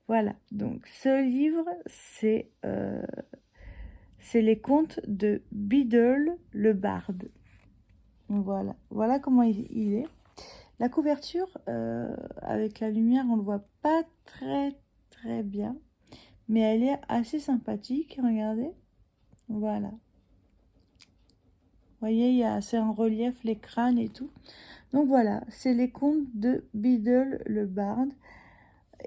Voilà, donc ce livre, c'est les contes de Biddle le barde. Voilà, voilà comment il est. La couverture, avec la lumière, on ne le voit pas très bien. Mais elle est assez sympathique, regardez. Voilà. Vous voyez, c'est en relief les crânes et tout. Donc voilà, c'est les contes de Biddle le barde.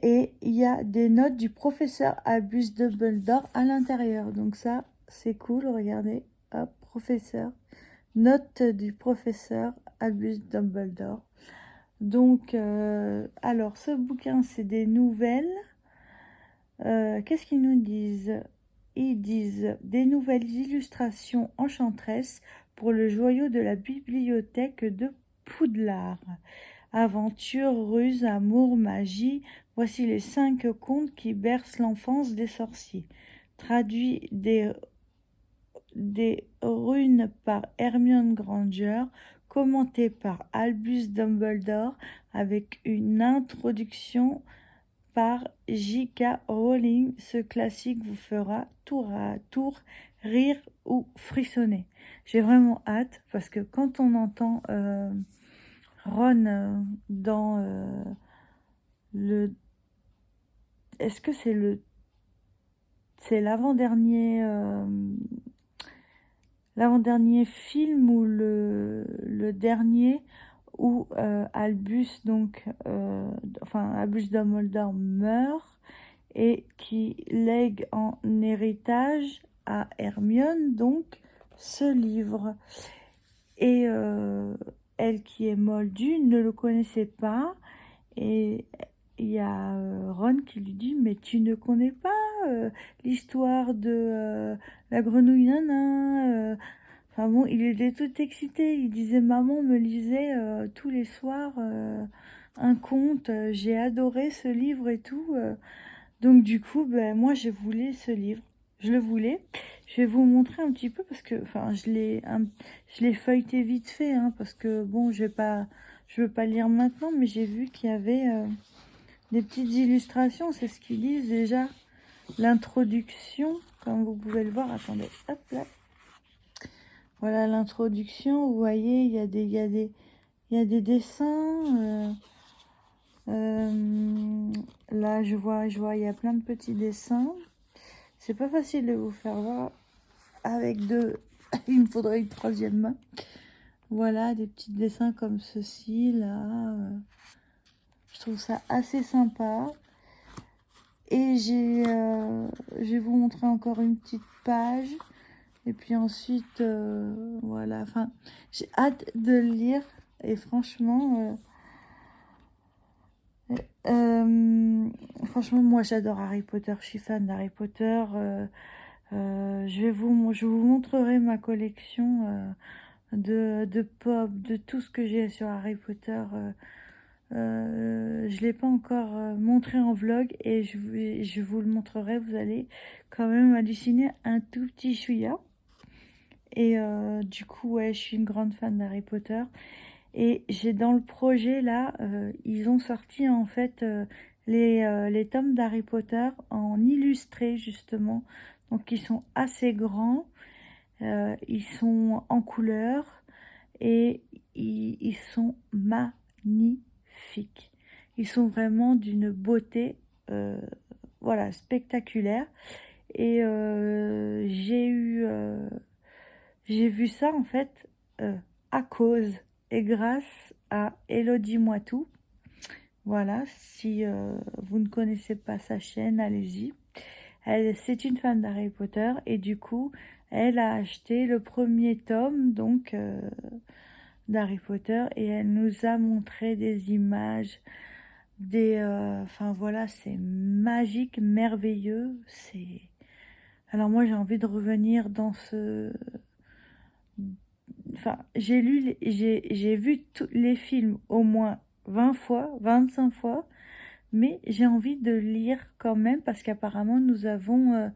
Et il y a des notes du professeur Albus Dumbledore à l'intérieur. Donc ça, c'est cool, regardez. Hop, professeur. Note du professeur Albus Dumbledore. Donc, alors, ce bouquin, c'est des nouvelles. Qu'est-ce qu'ils nous disent? Ils disent des nouvelles illustrations enchanteresses pour le joyau de la bibliothèque de Poudlard. Aventure, ruse, amour, magie, voici les 5 contes qui bercent l'enfance des sorciers. Traduit des runes par Hermione Granger, commenté par Albus Dumbledore avec une introduction par J.K. Rowling. Ce classique vous fera tour à tour rire ou frissonner. J'ai vraiment hâte parce que quand on entend Ron dans le... Est-ce que c'est l'avant-dernier film ou le dernier où Albus, donc, Albus Dumbledore meurt et qui lègue en héritage à Hermione, donc, ce livre. Et elle, qui est moldue, ne le connaissait pas. Et il y a Ron qui lui dit « Mais tu ne connais pas l'histoire de la grenouille nanin ?» Enfin bon, il était tout excité. Il disait « Maman me lisait tous les soirs un conte. J'ai adoré ce livre et tout. » Donc du coup, ben, moi, je voulais ce livre. Je le voulais. Je vais vous montrer un petit peu parce que, enfin, je l'ai feuilleté vite fait, hein, parce que bon, je veux pas lire maintenant, mais j'ai vu qu'il y avait des petites illustrations. C'est ce qu'ils disent déjà. L'introduction, comme vous pouvez le voir. Attendez, hop là. Voilà l'introduction. Vous voyez, il y a des dessins. Là, je vois, il y a plein de petits dessins. C'est pas facile de vous faire voir avec deux. Il me faudrait une troisième main. Voilà, des petits dessins comme ceci, là. Je trouve ça assez sympa. Et je vais vous montrer encore une petite page. Et puis ensuite, voilà. Enfin, j'ai hâte de le lire. Et franchement, franchement, moi, j'adore Harry Potter. Je suis fan d'Harry Potter. Je vous montrerai ma collection de pop, de tout ce que j'ai sur Harry Potter. Je l'ai pas encore montré en vlog et je vous le montrerai. Vous allez quand même halluciner un tout petit chouïa. Et du coup, ouais, je suis une grande fan d'Harry Potter. Et j'ai dans le projet là, ils ont sorti en fait les tomes d'Harry Potter en illustré justement. Donc ils sont assez grands, ils sont en couleur et ils sont magnifiques. Ils sont vraiment d'une beauté, voilà, spectaculaire. Et j'ai vu ça en fait à cause et grâce à Elodie Moitou. Voilà, si vous ne connaissez pas sa chaîne, allez-y. C'est une fan d'Harry Potter et du coup, elle a acheté le premier tome donc d'Harry Potter et elle nous a montré des images, enfin voilà, c'est magique, merveilleux. Alors moi j'ai envie de revenir dans ce. Enfin, j'ai vu tous les films au moins 20 fois, 25 fois, mais j'ai envie de lire quand même parce qu'apparemment nous avons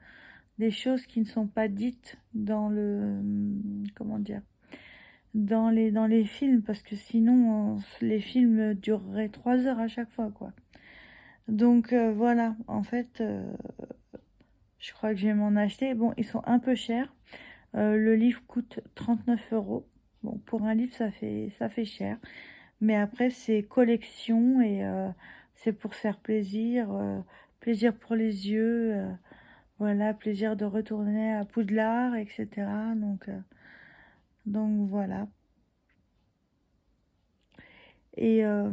des choses qui ne sont pas dites dans comment dire, dans les films parce que sinon les films dureraient 3 heures à chaque fois, quoi. Donc voilà, en fait, je crois que je vais m'en acheter. Bon, ils sont un peu chers. Le livre coûte 39 €. Bon, pour un livre, ça fait cher. Mais après, c'est collection et c'est pour se faire plaisir. Plaisir pour les yeux. Voilà, plaisir de retourner à Poudlard, etc. Donc voilà. Et je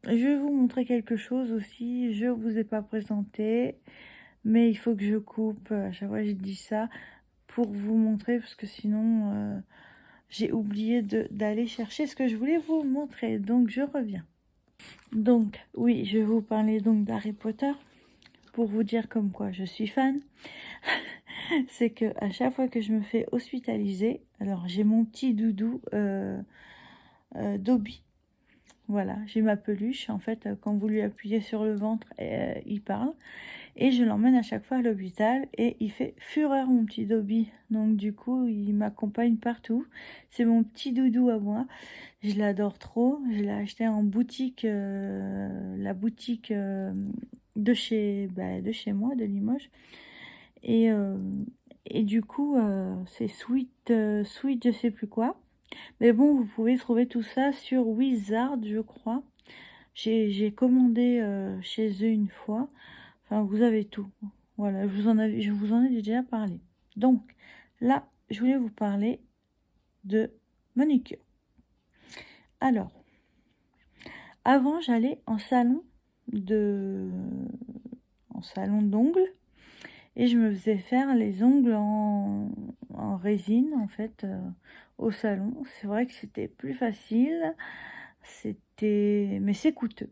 vais vous montrer quelque chose aussi. Je vous ai pas présenté, mais il faut que je coupe. À chaque fois, je dis ça pour vous montrer parce que sinon j'ai oublié d'aller chercher ce que je voulais vous montrer. Donc je reviens. Donc oui, je vais vous parler donc d'Harry Potter pour vous dire comme quoi je suis fan. C'est que à chaque fois que je me fais hospitaliser, alors j'ai mon petit doudou Dobby. Voilà, j'ai ma peluche. En fait, quand vous lui appuyez sur le ventre, il parle. Et je l'emmène à chaque fois à l'hôpital et il fait fureur, mon petit Dobby. Donc du coup, il m'accompagne partout. C'est mon petit doudou à moi. Je l'adore trop. Je l'ai acheté en boutique, la boutique de chez moi, de Limoges. Et du coup, c'est Sweet, je sais plus quoi. Mais bon, vous pouvez trouver tout ça sur Wizard, je crois. J'ai commandé chez eux une fois. Enfin, vous avez tout. Voilà, je vous en ai déjà parlé. Donc, là, je voulais vous parler de manucure. Alors, avant, j'allais en salon d'ongles et je me faisais faire les ongles en résine, en fait, au salon. C'est vrai que c'était plus facile, mais c'est coûteux.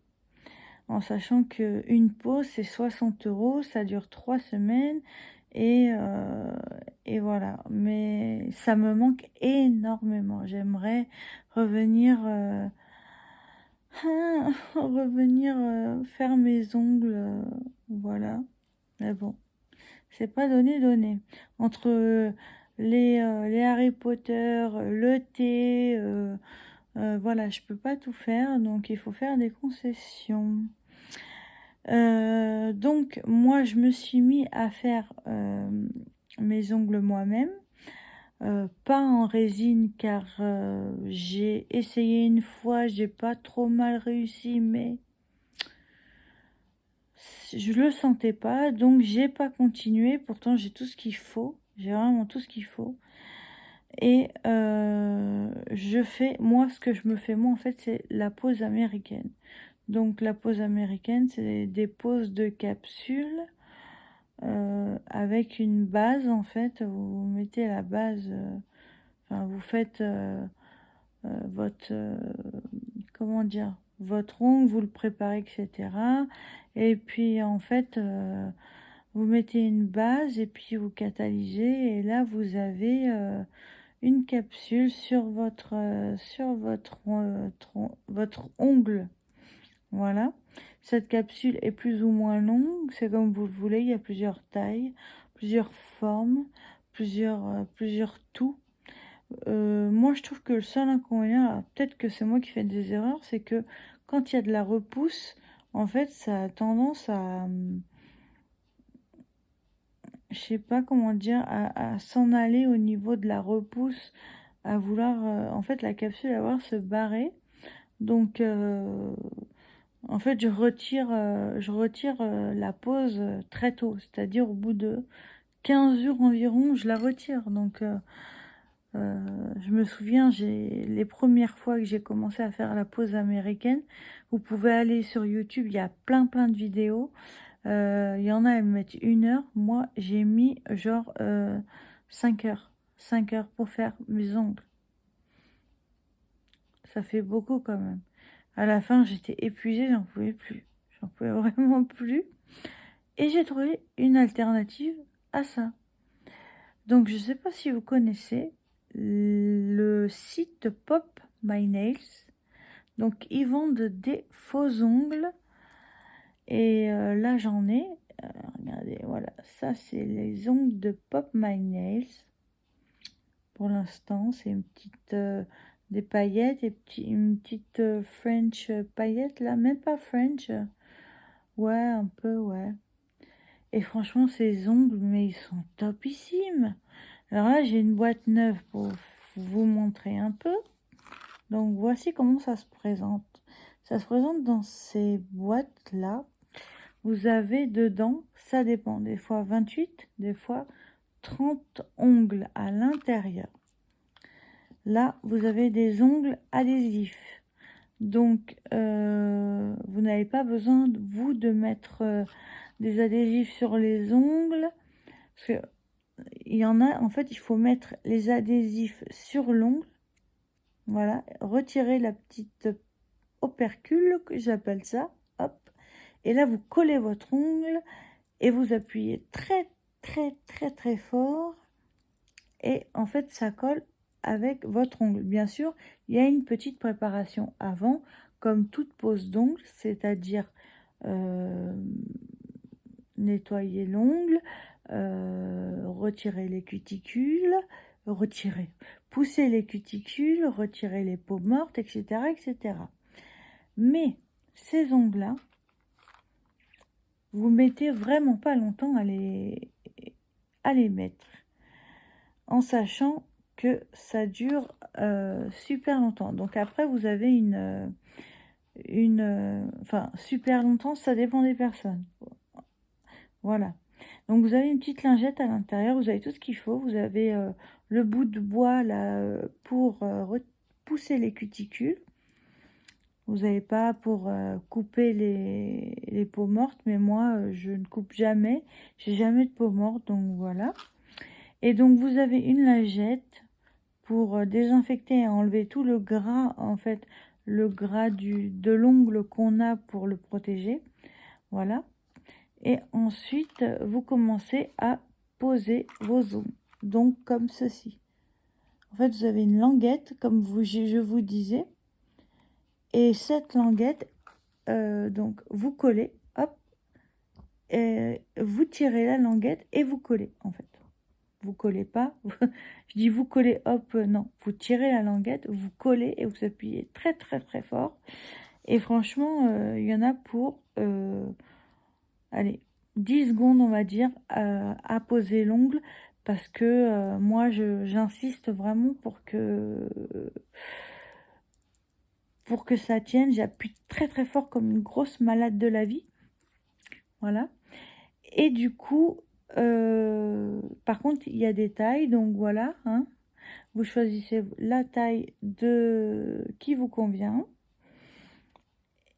En sachant qu'une pause, c'est 60 €, ça dure 3 semaines, et voilà. Mais ça me manque énormément. J'aimerais revenir, faire mes ongles, voilà. Mais bon, c'est pas donné. Entre les Harry Potter, le thé, voilà, je peux pas tout faire, donc il faut faire des concessions. Donc moi je me suis mis à faire mes ongles moi-même. pas en résine car j'ai essayé une fois, j'ai pas trop mal réussi, mais je le sentais pas, donc j'ai pas continué. Pourtant j'ai tout ce qu'il faut, j'ai vraiment tout ce qu'il faut. Et je fais, moi ce que je me fais moi en fait c'est la pose américaine. Donc la pose américaine c'est des poses de capsules avec une base en fait. Vous mettez la base, enfin vous faites votre comment dire, votre ongle, vous le préparez, etc. Et puis en fait, vous mettez une base et puis vous catalysez et là vous avez une capsule sur votre ongle. Voilà. Cette capsule est plus ou moins longue, c'est comme vous le voulez, il y a plusieurs tailles, plusieurs formes, plusieurs tout. Moi, je trouve que le seul inconvénient, alors peut-être que c'est moi qui fais des erreurs, c'est que quand il y a de la repousse, en fait, ça a tendance à, je sais pas comment dire, à s'en aller au niveau de la repousse, à vouloir, en fait, la capsule à vouloir se barrer. Donc, en fait, je retire la pose très tôt, c'est-à-dire au bout de 15 jours environ, je la retire. Donc, je me souviens, les premières fois que j'ai commencé à faire la pose américaine, vous pouvez aller sur YouTube, il y a plein de vidéos. Il y en a, elles mettent 1 heure. Moi, j'ai mis genre 5 heures. 5 heures pour faire mes ongles. Ça fait beaucoup quand même. À la fin, j'étais épuisée, j'en pouvais plus. J'en pouvais vraiment plus. Et j'ai trouvé une alternative à ça. Donc, je ne sais pas si vous connaissez le site Pop My Nails. Donc, ils vendent des faux ongles. Et là, j'en ai. Regardez, voilà. Ça, c'est les ongles de Pop My Nails. Pour l'instant, c'est une petite... des paillettes, une petite French paillette, là. Même pas French. Ouais, un peu, ouais. Et franchement, ces ongles, mais ils sont topissimes. Alors là, j'ai une boîte neuve pour vous montrer un peu. Donc, voici comment ça se présente. Ça se présente dans ces boîtes-là. Vous avez dedans, ça dépend, des fois 28, des fois 30 ongles à l'intérieur. Là, vous avez des ongles adhésifs. Donc, vous n'avez pas besoin, vous, de mettre des adhésifs sur les ongles. Parce que il y en a, en fait, il faut mettre les adhésifs sur l'ongle. Voilà, retirer la petite opercule, que j'appelle ça. Hop. Et là, vous collez votre ongle et vous appuyez très fort. Et en fait, ça colle avec votre ongle. Bien sûr, il y a une petite préparation avant, comme toute pose d'ongle, c'est-à-dire nettoyer l'ongle, retirer les cuticules, pousser les cuticules, retirer les peaux mortes, etc., etc. Mais ces ongles-là, vous mettez vraiment pas longtemps à les mettre, en sachant que ça dure super longtemps. Donc après, vous avez enfin, super longtemps, ça dépend des personnes. Voilà. Donc vous avez une petite lingette à l'intérieur, vous avez tout ce qu'il faut. Vous avez le bout de bois là pour pousser les cuticules. Vous n'avez pas pour couper les peaux mortes, mais moi je ne coupe jamais. J'ai jamais de peau morte, donc voilà. Et donc vous avez une lingette pour désinfecter et enlever tout le gras, en fait, le gras de l'ongle qu'on a pour le protéger. Voilà. Et ensuite, vous commencez à poser vos ongles. Donc, comme ceci. En fait, vous avez une languette, comme je vous disais. Et cette languette, donc, vous collez, hop, et vous tirez la languette et vous collez, en fait. Vous collez pas. Je dis vous collez, hop, non. Vous tirez la languette, vous collez et vous appuyez très fort. Et franchement, il y en a pour... allez, 10 secondes, on va dire, à poser l'ongle, parce que moi, j'insiste vraiment pour que ça tienne. J'appuie très très fort comme une grosse malade de la vie. Voilà. Et du coup, par contre, il y a des tailles, donc voilà, hein. Vous choisissez la taille qui vous convient.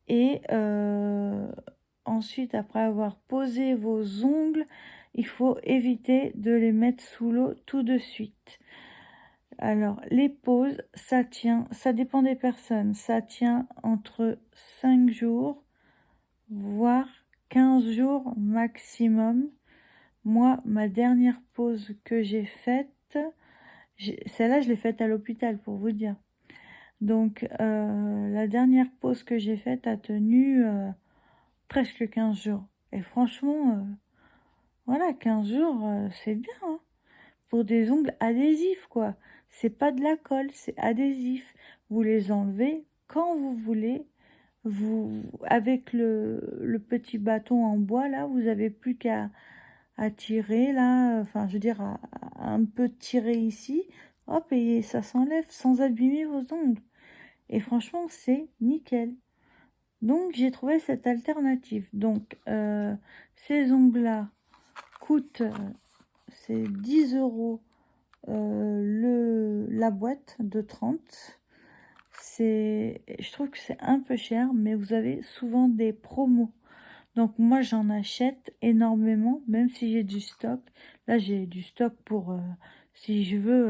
Et ensuite, après avoir posé vos ongles, il faut éviter de les mettre sous l'eau tout de suite. Alors, les poses, ça tient, ça dépend des personnes, ça tient entre 5 jours, voire 15 jours maximum. Moi, ma dernière pause que j'ai faite, celle-là, je l'ai faite à l'hôpital pour vous dire. Donc, la dernière pause que j'ai faite a tenu presque 15 jours. Et franchement, voilà, 15 jours, c'est bien, hein, pour des ongles adhésifs, quoi. C'est pas de la colle, c'est adhésif. Vous les enlevez quand vous voulez. Avec le petit bâton en bois, là, vous avez plus qu'à tirer, là, enfin, je veux dire, à un peu tirer ici, hop, et ça s'enlève sans abîmer vos ongles. Et franchement, c'est nickel. Donc, j'ai trouvé cette alternative. Donc, ces ongles-là coûtent, c'est 10 € la boîte de 30. Je trouve que c'est un peu cher, mais vous avez souvent des promos. Donc, moi, j'en achète énormément, même si j'ai du stock. Là, j'ai du stock pour, si je veux,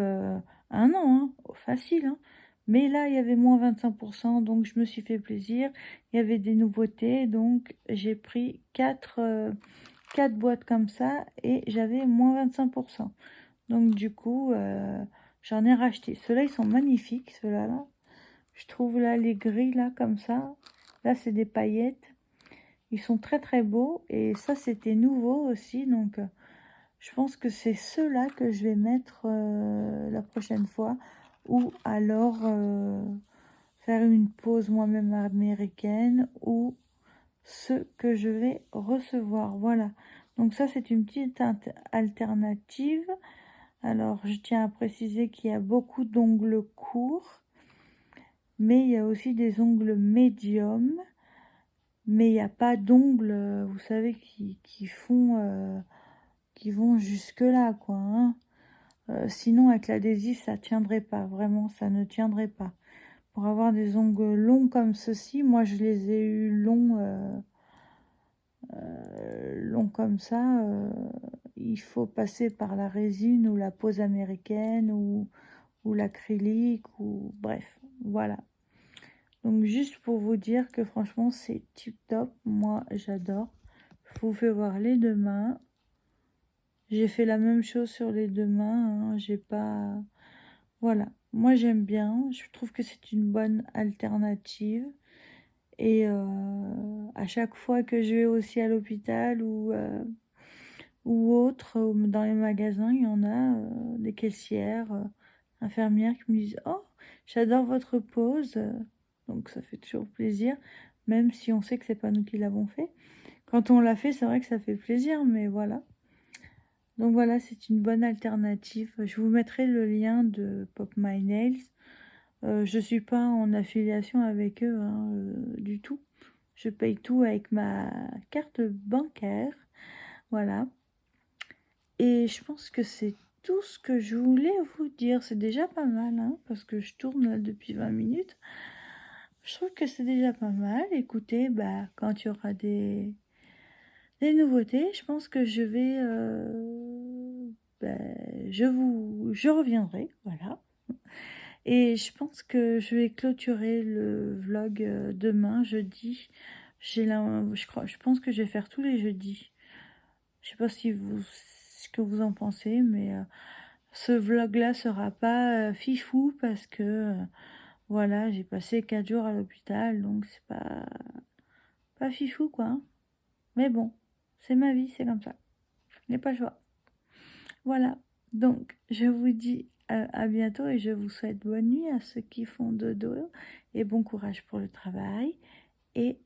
un an, hein, facile, hein. Mais là, il y avait moins 25%, donc je me suis fait plaisir. Il y avait des nouveautés, donc j'ai pris 4 boîtes comme ça et j'avais moins 25%. Donc du coup, j'en ai racheté. Ceux-là, ils sont magnifiques, ceux-là. Là. Je trouve là les gris, là, comme ça. Là, c'est des paillettes. Ils sont très très beaux. Et ça, c'était nouveau aussi. Donc, je pense que c'est ceux-là que je vais mettre la prochaine fois. Ou alors faire une pause moi-même américaine. Ou ceux que je vais recevoir. Voilà. Donc ça, c'est une petite alternative. Alors, je tiens à préciser qu'il y a beaucoup d'ongles courts. Mais il y a aussi des ongles médiums. Mais il n'y a pas d'ongles, vous savez, qui vont jusque là, quoi, hein. Sinon, avec l'adhésif, ça tiendrait pas. Vraiment, ça ne tiendrait pas. Pour avoir des ongles longs comme ceci, moi, je les ai eu longs comme ça. Il faut passer par la résine ou la pose américaine ou l'acrylique ou bref, voilà. Donc juste pour vous dire que franchement c'est tip top, moi j'adore. Je vous fais voir les deux mains. J'ai fait la même chose sur les deux mains, hein. J'ai pas... Voilà, moi j'aime bien, je trouve que c'est une bonne alternative. Et à chaque fois que je vais aussi à l'hôpital ou autre, dans les magasins, il y en a des caissières, infirmières qui me disent « Oh, j'adore votre pose ». Donc ça fait toujours plaisir, même si on sait que c'est pas nous qui l'avons fait. Quand on l'a fait, c'est vrai que ça fait plaisir, mais voilà. Donc voilà, c'est une bonne alternative. Je vous mettrai le lien de Pop My Nails. Je suis pas en affiliation avec eux, hein, du tout. Je paye tout avec ma carte bancaire. Voilà. Et je pense que c'est tout ce que je voulais vous dire. C'est déjà pas mal, hein, parce que je tourne là depuis 20 minutes. Je trouve que c'est déjà pas mal. Écoutez, bah, quand il y aura des nouveautés, je pense que je vais... je reviendrai, voilà. Et je pense que je vais clôturer le vlog demain, jeudi. Je pense que je vais faire tous les jeudis. Je sais pas ce que vous en pensez, mais ce vlog-là sera pas fifou parce que voilà, j'ai passé 4 jours à l'hôpital, donc c'est pas fifou quoi, hein. Mais bon, c'est ma vie, c'est comme ça. Il n'y a pas le choix. Voilà, donc je vous dis à bientôt et je vous souhaite bonne nuit à ceux qui font dodo et bon courage pour le travail. Et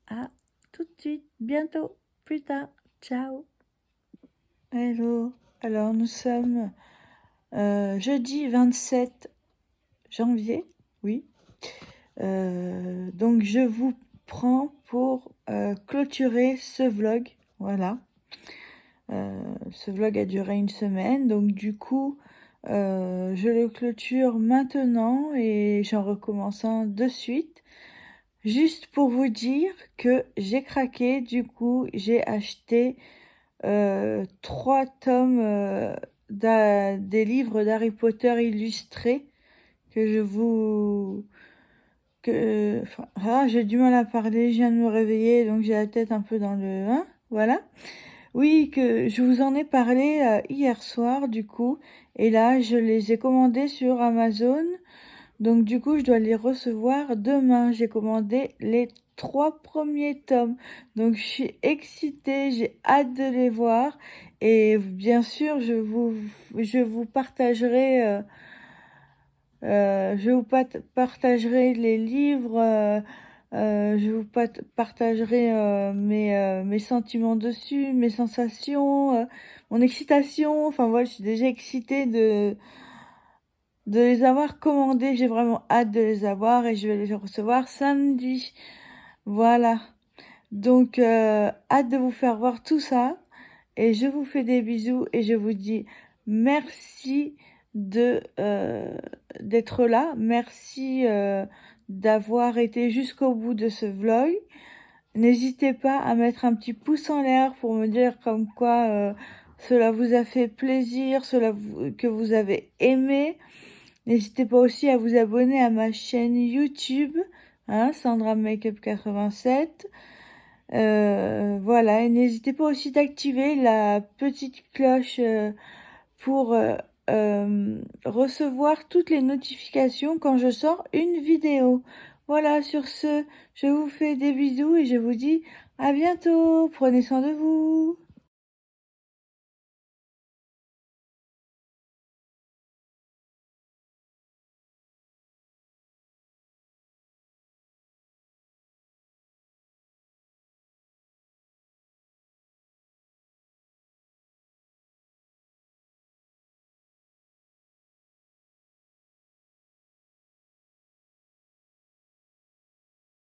à tout de suite, bientôt, plus tard. Ciao. Hello. Alors nous sommes jeudi 27 janvier, oui. Donc je vous prends pour clôturer ce vlog, voilà. Ce vlog a duré une semaine, donc du coup je le clôture maintenant et j'en recommence un de suite. Juste pour vous dire que j'ai craqué, du coup j'ai acheté 3 tomes des livres d'Harry Potter illustrés que je vous... Enfin, j'ai du mal à parler, je viens de me réveiller, donc j'ai la tête un peu dans le... Hein, voilà. Oui, que je vous en ai parlé hier soir, du coup, et là, je les ai commandés sur Amazon, donc du coup, je dois les recevoir demain. J'ai commandé les 3 premiers tomes, donc je suis excitée, j'ai hâte de les voir, et bien sûr, je vous partagerai... je vous partagerai les livres, je vous partagerai mes sentiments dessus, mes sensations, mon excitation. Enfin voilà, je suis déjà excitée de les avoir commandés. J'ai vraiment hâte de les avoir et je vais les recevoir samedi. Voilà. Donc, hâte de vous faire voir tout ça. Et je vous fais des bisous et je vous dis merci d'être là. Merci d'avoir été jusqu'au bout de ce vlog. N'hésitez pas à mettre un petit pouce en l'air pour me dire comme quoi cela vous a fait plaisir, que vous avez aimé. N'hésitez pas aussi à vous abonner à ma chaîne YouTube, hein, Sandra Makeup 87. Voilà, et n'hésitez pas aussi d'activer la petite cloche pour recevoir toutes les notifications quand je sors une vidéo. Voilà, sur ce, je vous fais des bisous et je vous dis à bientôt. Prenez soin de vous.